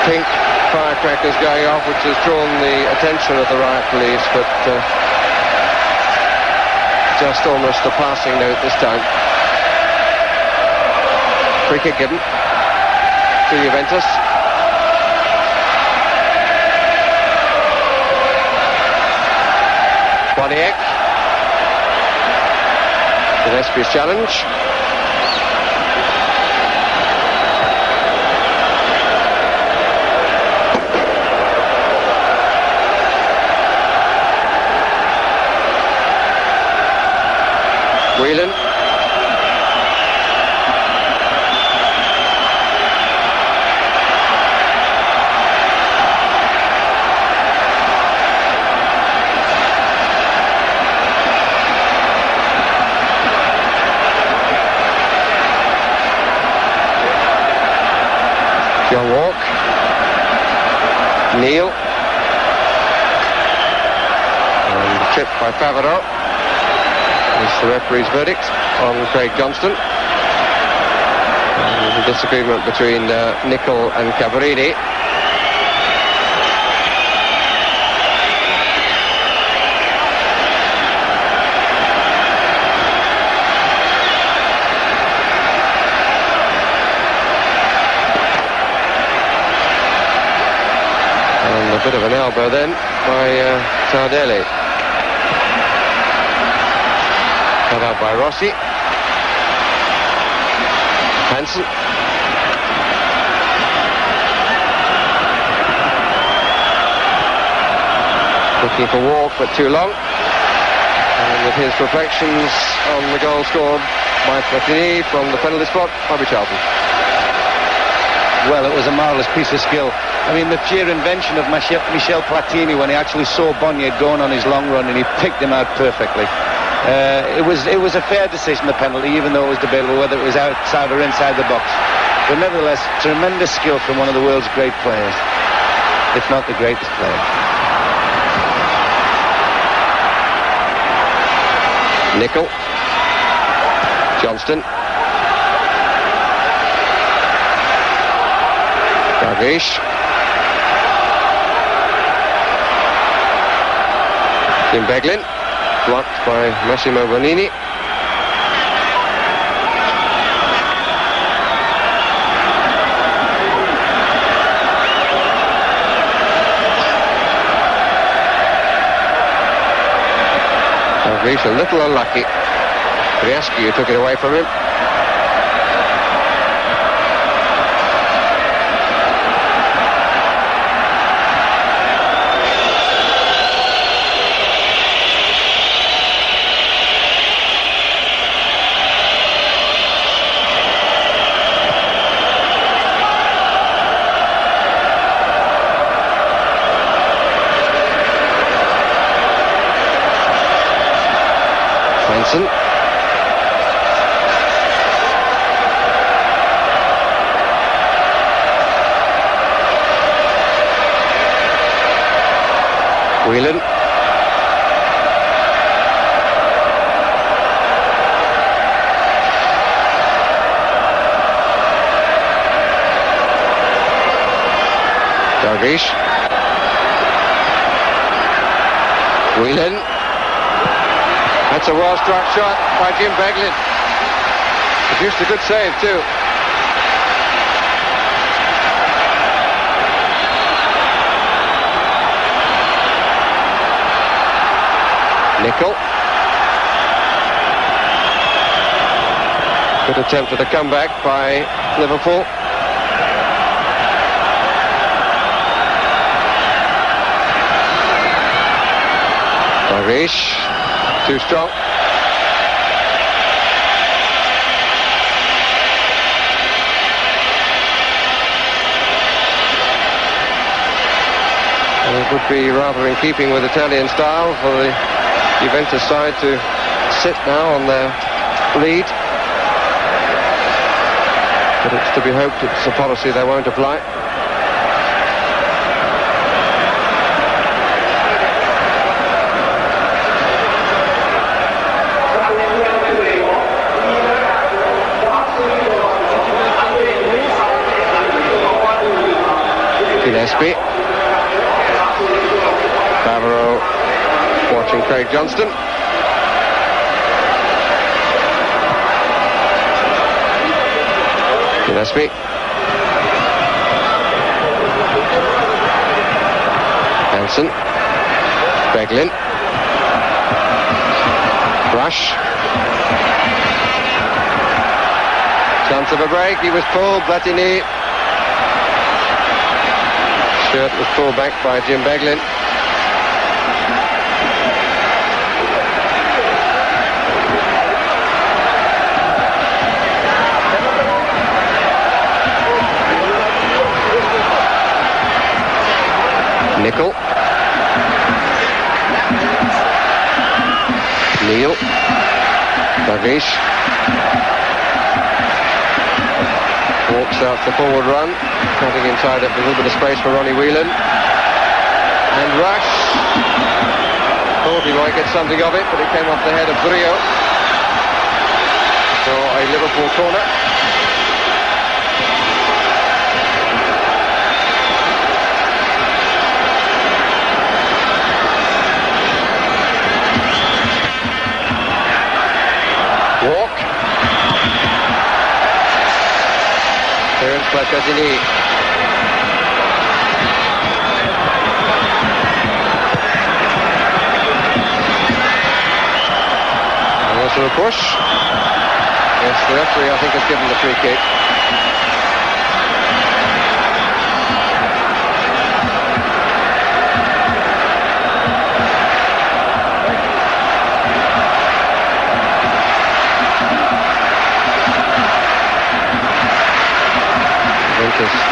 S1: Pink firecrackers going off, which has drawn the attention of the riot police, but just almost a passing note this time. Free kick given to Juventus. Boniek. Gillespie's challenge. Whelan. John Walk. Neil. And the chip by Favreau. It's the referee's verdict on Craig Johnston. And the disagreement between Nicol and Cabrini. And a bit of an elbow then by Tardelli. Cut out by Rossi. Hansen. Looking for Walk, but too long. And with his reflections on the goal scored by Platini from the penalty spot, Bobby Charlton.
S2: Well, it was a marvellous piece of skill. I mean, the sheer invention of Michel Platini when he actually saw Bonnier going on his long run and he picked him out perfectly. It was a fair decision, the penalty, even though it was debatable whether it was outside or inside the box. But nevertheless, tremendous skill from one of the world's great players, if not the greatest player.
S1: Nicol. Johnston. Davish. Tim Beglin. Blocked by Massimo Bonini. Davish a little unlucky. Briaschi took it away from him. Hansen. Whelan. Davish. Whelan. That's a well-struck shot by Jim Beglin. Produced a good save too. Nickel. Good attempt at a comeback by Liverpool. Irish, too strong. And it would be rather in keeping with Italian style for the Juventus side to sit now on their lead. But it's to be hoped it's a policy they won't apply. Gillespie. Favreau watching Craig Johnston. Gillespie. Hansen. Beglin. Rush. Chance of a break. He was pulled. Platini. Shirt was pulled back by Jim Beglin. Nickel. Neil. Davish. Walks out the forward run, cutting inside a little bit of space for Ronnie Whelan. And Rush. Thought he might get something of it, but it came off the head of Brio. So a Liverpool corner. Walk. Clearance by Platini. And also a push. Yes, the referee I think has given the free kick.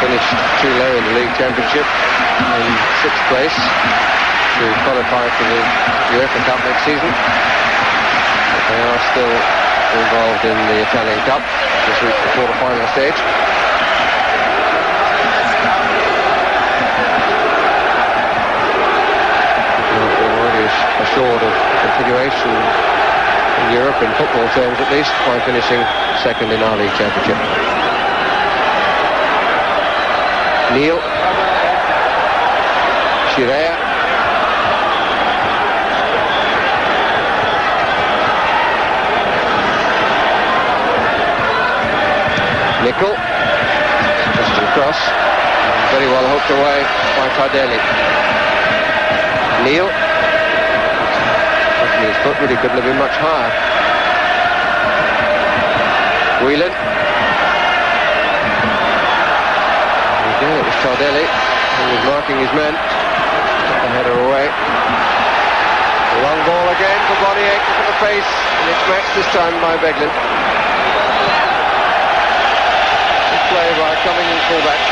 S1: Finished too low in the league championship in 6th place to qualify for the UEFA Cup next season. But they are still involved in the Italian Cup, just reached the quarter-final stage. They're already assured of continuation in Europe, in football terms at least, by finishing second in our league championship. Neil. Chirea. Nickel. Just across. Very well hooked away by Tardelli. Neil. His foot really couldn't have been much higher. Whelan. It was Tardelli who was marking his men. Took the header away. A long ball again for Boniek to the face, and it's matched this time by Beglin. Good play by Cumming and fullback.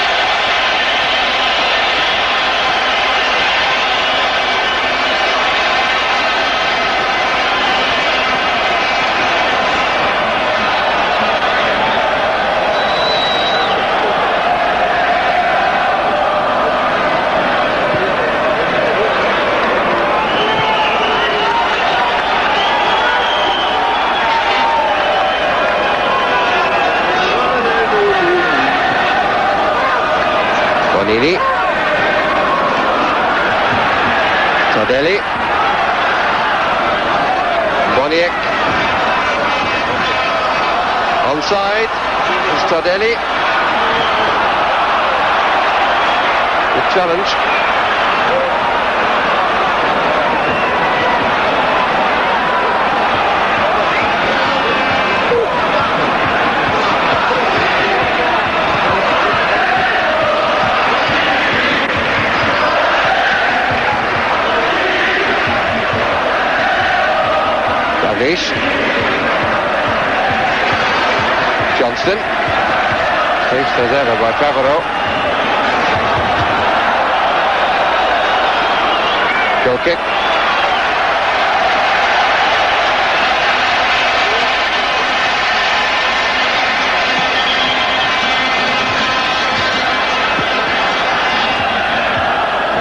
S1: Bonini. Tardelli. Boniek. Onside. It's Tardelli. Good challenge. Dalglish. Johnston. Chased as ever by Favreau. Goal kick.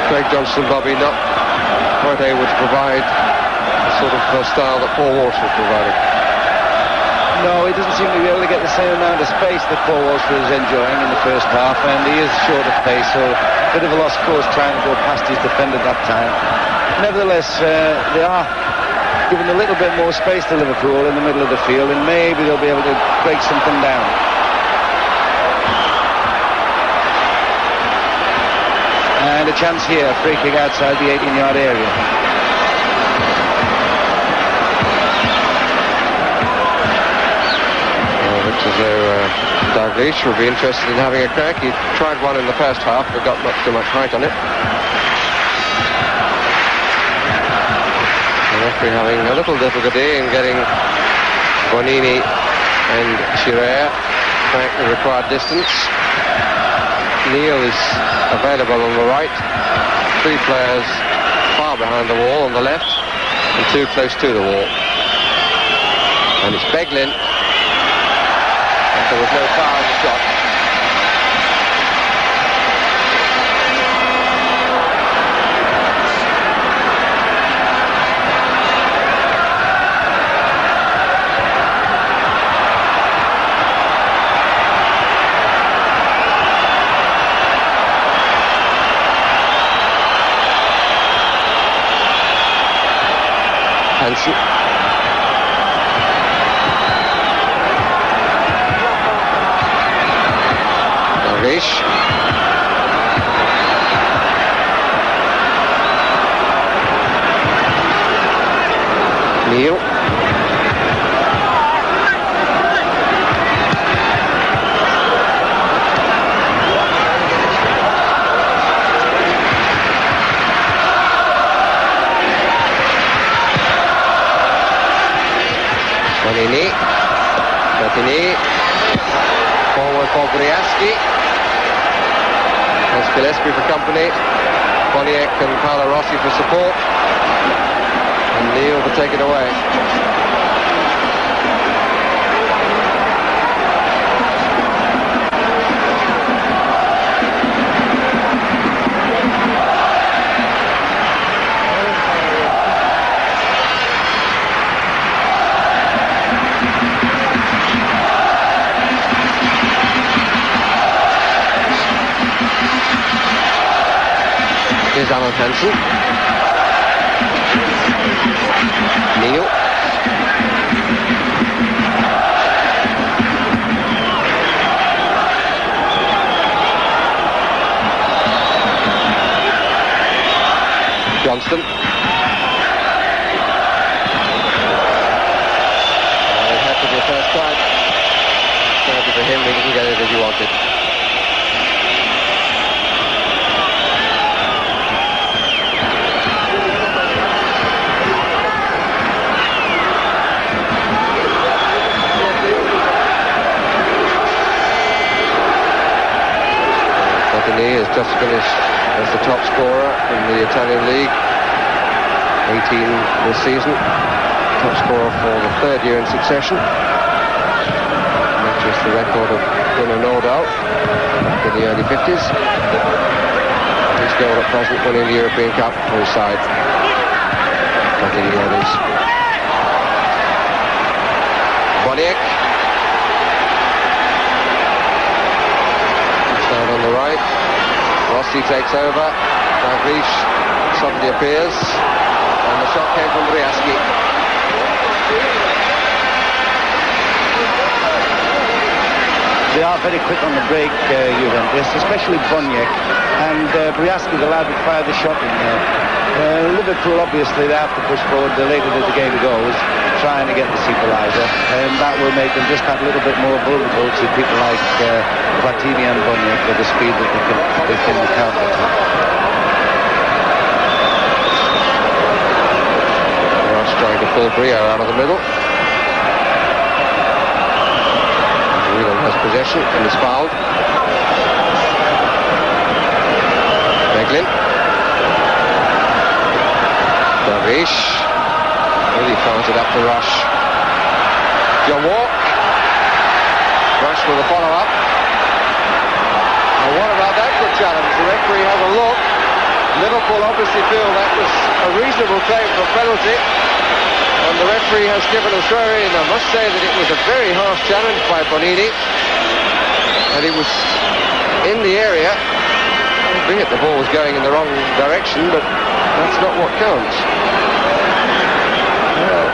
S1: Craig Johnston, Bobby, not quite able to provide the sort of style that Paul Walsh was providing.
S2: No, he doesn't seem to be able to get the same amount of space that Paul Walsh was enjoying in the first half, and he is short of pace, so a bit of a lost cause trying to go past his defender that time. Nevertheless, they are giving a little bit more space to Liverpool in the middle of the field, and maybe they'll be able to break something down. And a chance here, free kick outside the 18-yard area.
S1: Looks as though Dalglish will be interested in having a crack. He tried one in the first half, but got not too much height on it. The referee having a little difficulty in getting Bonini and Schirer back the required distance. Neil is available on the right. Three players far behind the wall on the left, and two close to the wall. And it's Beglin. There was no foul in the shot. Hansen. Dalglish. Neil. Platini. Forward for Briaski. There's Gillespie for company. Boniek and Paolo Rossi for support. And Neil to take it away. Here's Alan Hansen. Neil. Johnston. It had to be a first try. Sorry for him, he didn't get it as he wanted. Platini has just finished as the top scorer in the Italian League, 18 this season, top scorer for the third year in succession, matches the record of Bruno Nordal in the early 50s. His goal at present winning the European Cup for his side. Platini others. Boniek. On the right, Rossi takes over. Dalglish suddenly appears, and the shot came from Briaski.
S2: They are very quick on the break, Juventus, especially Boniek, and Briaski allowed to fire the shot in there. Liverpool, obviously, they have to push forward the later that the game goes, trying to get the equaliser, and that will make them just that little bit more vulnerable to people like Platini and Boniek with the speed that they can counter to.
S1: Ross trying to pull Brio out of the middle. Whelan has possession and is fouled. Meglin. Davish. Really fires it up to Rush. John Walk. Rush with a follow-up. And what about that good challenge? The referee has a look. Liverpool obviously feel that was a reasonable claim for a penalty. And the referee has given a throw-in. I must say that it was a very harsh challenge by Bonini. And he was in the area. Albeit the ball was going in the wrong direction, but that's not what counts. Well,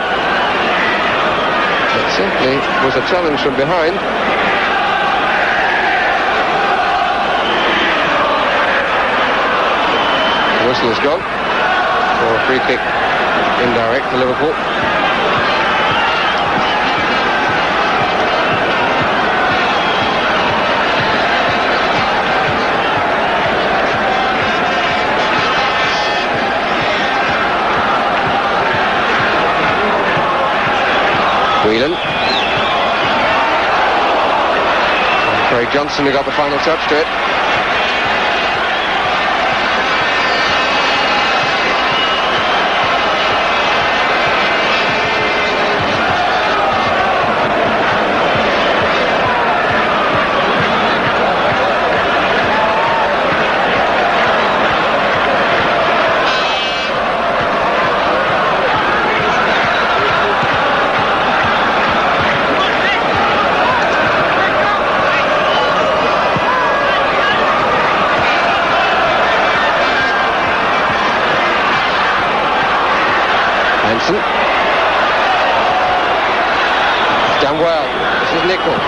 S1: it simply was a challenge from behind. The whistle is gone for a free kick indirect to Liverpool. Whelan. Craig Johnson who got the final touch to it. Done well. This is Nicol.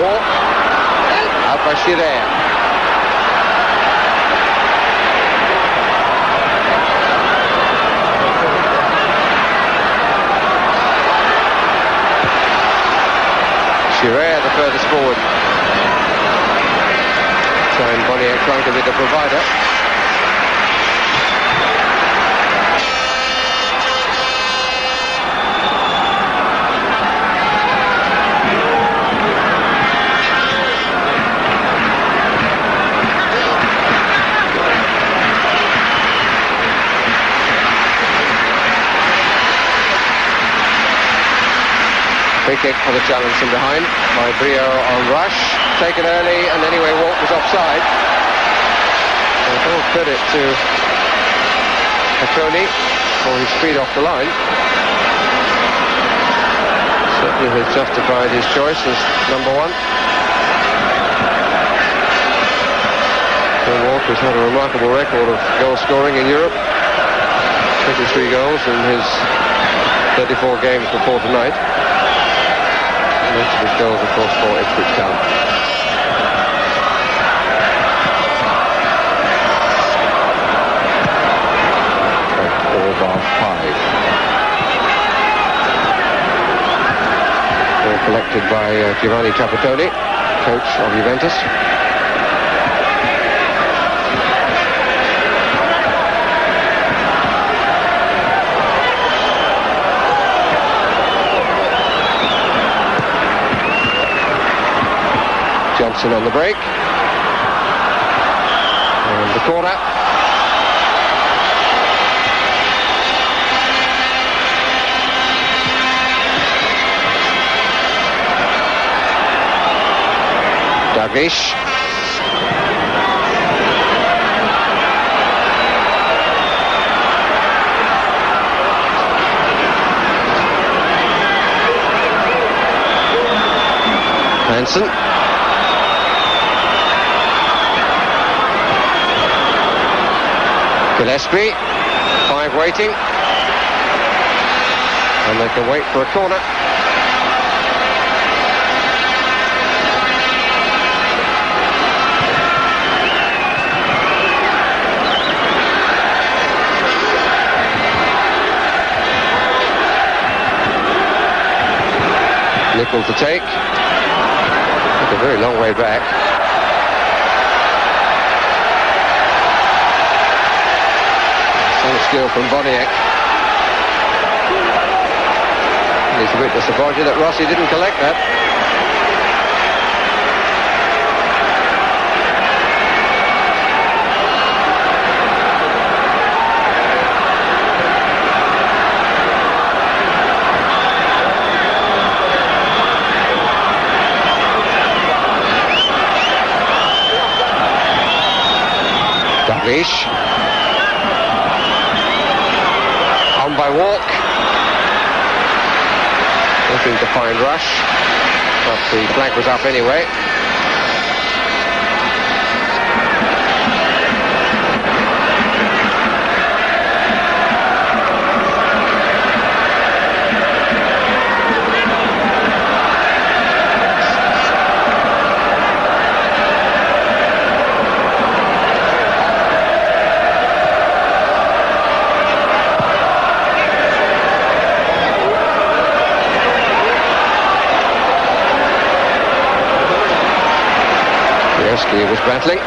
S1: Walk. Out by Shirea. Shirea the furthest forward. And Boniek trying to be the provider. Free kick for the challenge from behind by Brio on Rush. Taken early, and anyway, Walk was offside. And all credit to Hakoni for his speed off the line. Certainly has justified his choice as number one. John Walk has had a remarkable record of goal scoring in Europe. 23 goals in his 34 games before tonight. Most of his goals, of course, for Ipswich Town. Ball collected by Giovanni Trapattoni, coach of Juventus. Johnson on the break. And the corner. Davish. Hansen. Gillespie, 5 waiting, and they can wait for a corner. Nicol to take. It's a very long way back. Skill from Boniek. He's a bit disappointed that Rossi didn't collect that. Dalglish. On by Walk. Looking to find Rush, but the flag was up anyway. He was battling.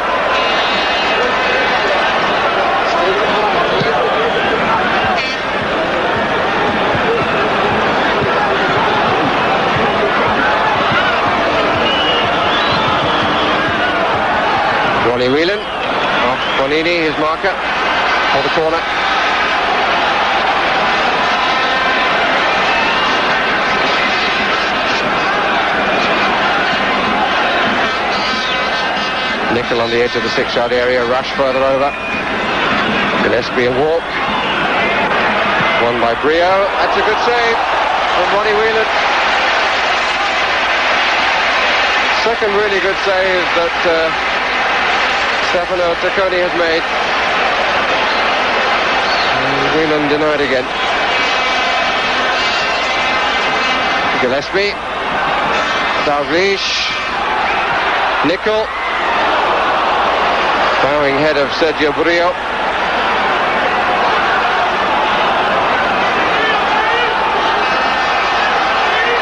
S1: Ronnie Whelan off Bonini, his marker, for the corner. Nickel on the edge of the 6-yard area, Rush further over. Gillespie a walk. Won by Brio. That's a good save from Ronnie Whelan. Second really good save that Stefano Tacconi has made. And Whelan denied again. Gillespie. Dalglish. Nickel. Bowing head of Sergio Brio.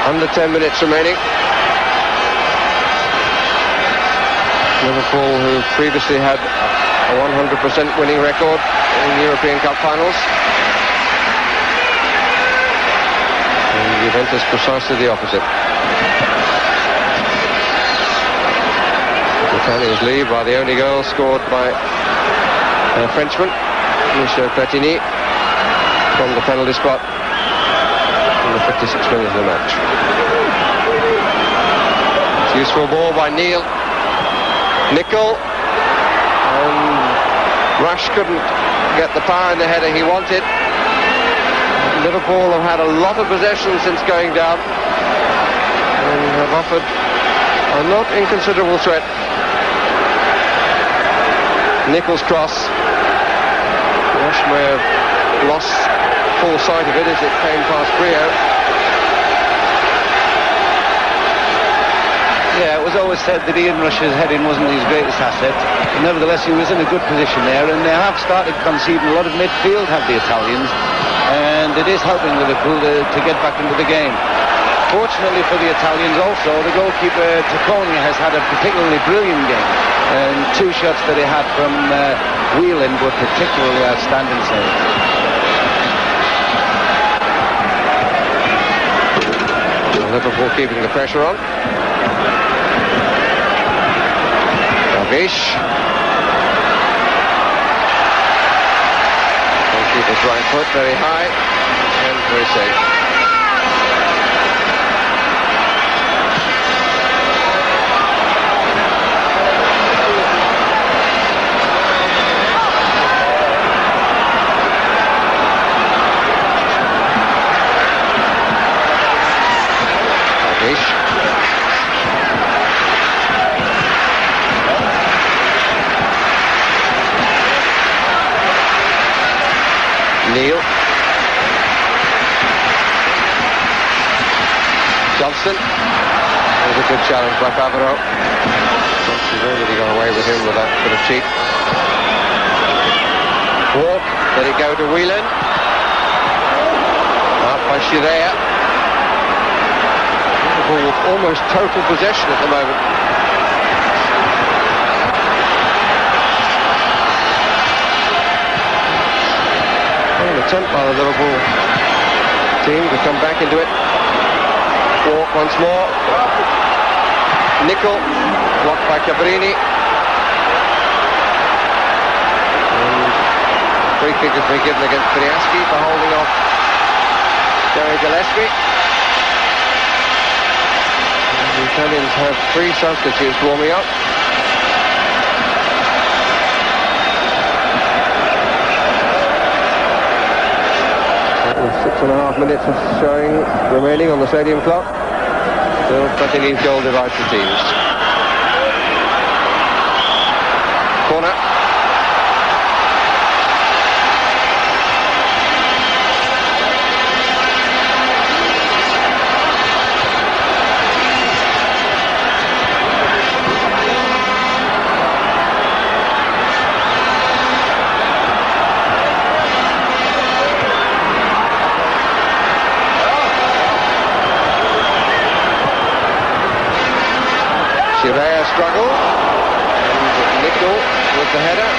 S1: Under 10 minutes remaining. Liverpool, who previously had a 100% winning record in European Cup finals. And Juventus precisely the opposite. Italians lead by the only goal scored by a Frenchman, Michel Platini, from the penalty spot in the 56th minute of the match. It's a useful ball by Neil. Nickel. And Rush couldn't get the power in the header he wanted. Liverpool have had a lot of possession since going down and have offered a not inconsiderable threat. Nickel's cross. Rush may have lost full sight of it as it came past Brio.
S2: Yeah, it was always said that Ian Rush's heading wasn't his greatest asset. But nevertheless, he was in a good position there, and they have started conceding a lot of midfield, have the Italians, and it is helping Liverpool to get back into the game. Fortunately for the Italians also, the goalkeeper Tacconi has had a particularly brilliant game, and two shots that he had from Whelan were particularly outstanding saves.
S1: Liverpool keeping the pressure on. Dalglish. Goalkeeper's right foot very high and very safe. Neil. Johnson. There's a good challenge by Favreau. Johnson's already got away with him with that bit of cheek. Walk. Let it go to Whelan. Out by Shirea. Liverpool with almost total possession at the moment. An attempt by the Liverpool team to come back into it. once more. Nickel, blocked by Cabrini. And free kick has been given against Briaski for holding off Gary Gillespie. The Italians have 3 substitutes warming up. 6.5 minutes of showing remaining on the stadium clock. Still Platini's goal divides the teams. Corner. Chivea struggle, and Nickel with the header.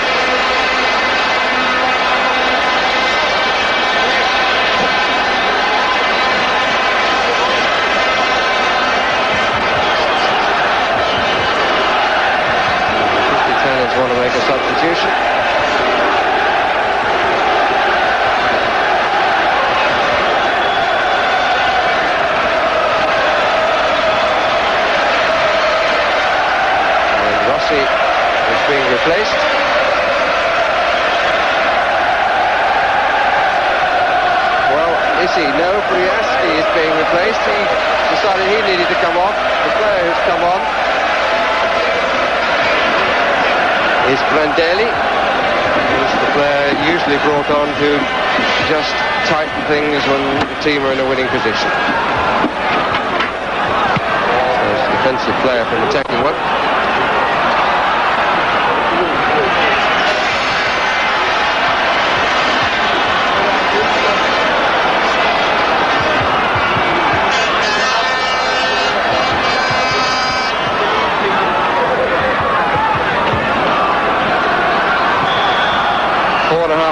S1: The Italians want to make a substitution. Is being replaced. Well, is he? No, Briaski is being replaced. He decided he needed to come off. The player who's come on is Brandelli. He's the player usually brought on to just tighten things when the team are in a winning position. There's a defensive player from attacking one.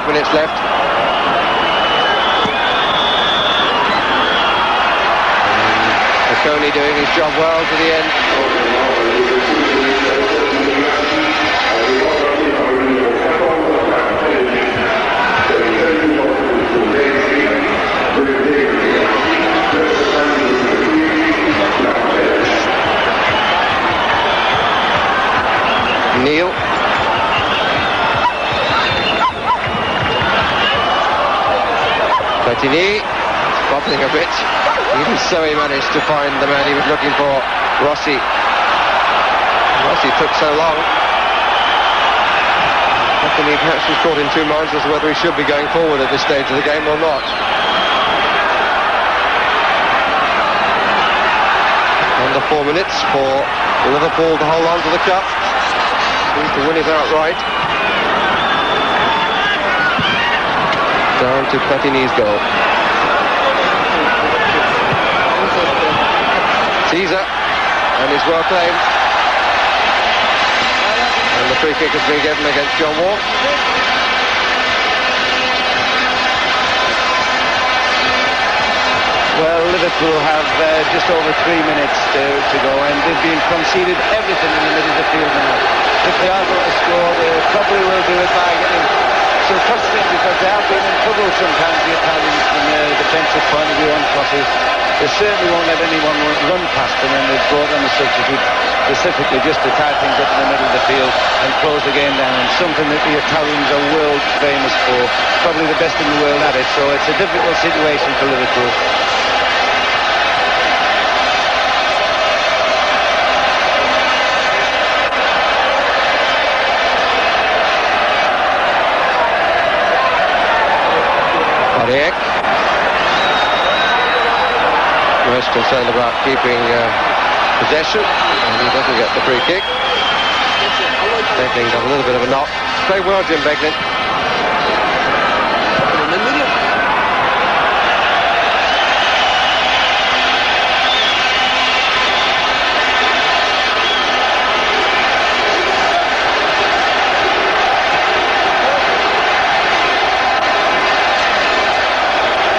S1: Minutes left. Picconi doing his job well to the end. Neil. Platini, bobbling a bit. Even so, he managed to find the man he was looking for, Rossi. Rossi took so long. Platini perhaps was caught in 2 minds as to whether he should be going forward at this stage of the game or not. Under 4 minutes for Liverpool to hold on to the cup. To win it outright. Down to Platini's goal. Caesar, and is well claimed. And the free kick has been given against John Wall.
S2: Well, Liverpool have just over 3 minutes to go, and they've been conceded everything in the middle of the field now. If they are going to score, they probably will do it by getting some crossing, because they have been in trouble sometimes, the Italians, from a defensive point of view on crosses. They certainly won't let anyone run past them, and they've brought on a substitute specifically just to tie things up in the middle of the field and close the game down. Something that the Italians are world famous for, probably the best in the world at it. So it's a difficult situation for Liverpool.
S1: Most concerned about keeping possession, and he doesn't get the free kick. Beglin got a little bit of a knock. Played well, Jim Beglin.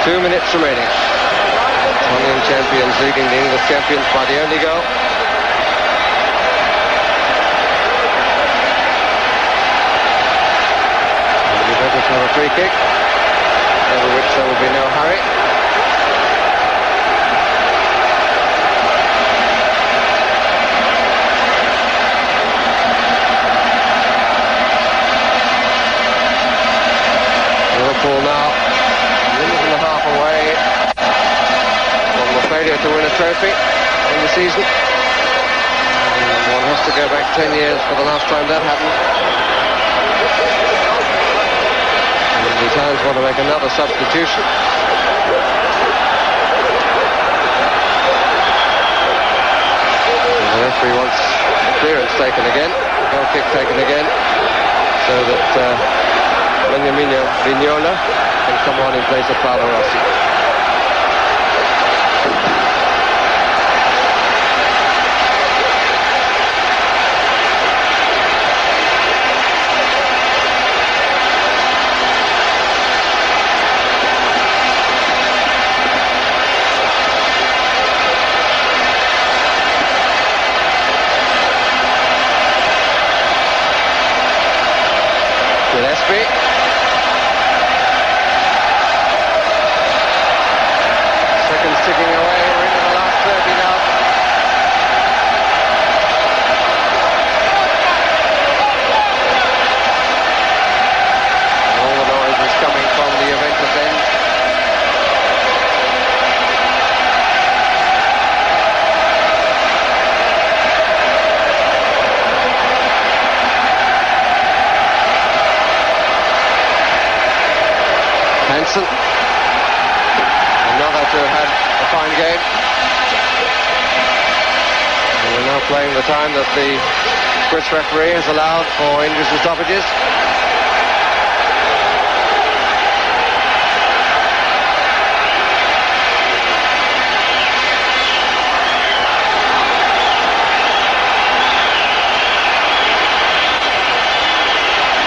S1: Two minutes remaining. Italian champions leading the English champions by the only goal. And Juventus have a free kick, over which there will be no hurry. Liverpool now a minute and a half away from the failure to win a trophy in the season. And one has to go back 10 years for the last time that happened. And the Italians want to make another substitution. And the referee wants clearance taken again, goal kick taken again, so that Benjamin Vignola can come on in place of Paolo Rossi. Gillespie. Ticking away, we're into the last 30 now. And all the noise is coming from the Juventus end. Hansen. Another to have had a fine game. And we're now playing the time that the Swiss referee has allowed for injuries and stoppages.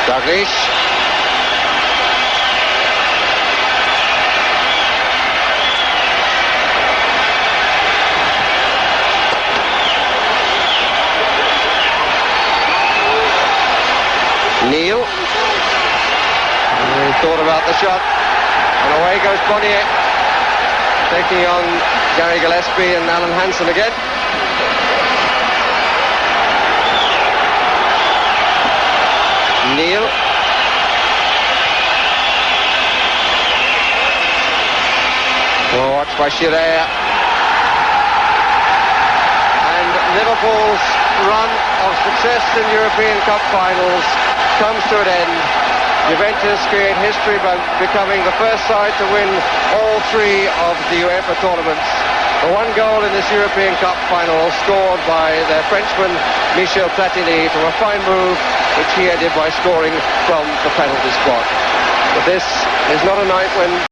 S1: Dalglish. Neil. He thought about the shot, and away goes Bonnier, taking on Gary Gillespie and Alan Hansen again. Neil. Well watched by Scirea. And Liverpool's run of success in European Cup finals comes to an end. Juventus create history by becoming the first side to win all three of the UEFA tournaments. The one goal in this European Cup final scored by their Frenchman Michel Platini from a fine move which he did by scoring from the penalty spot. But this is not a night when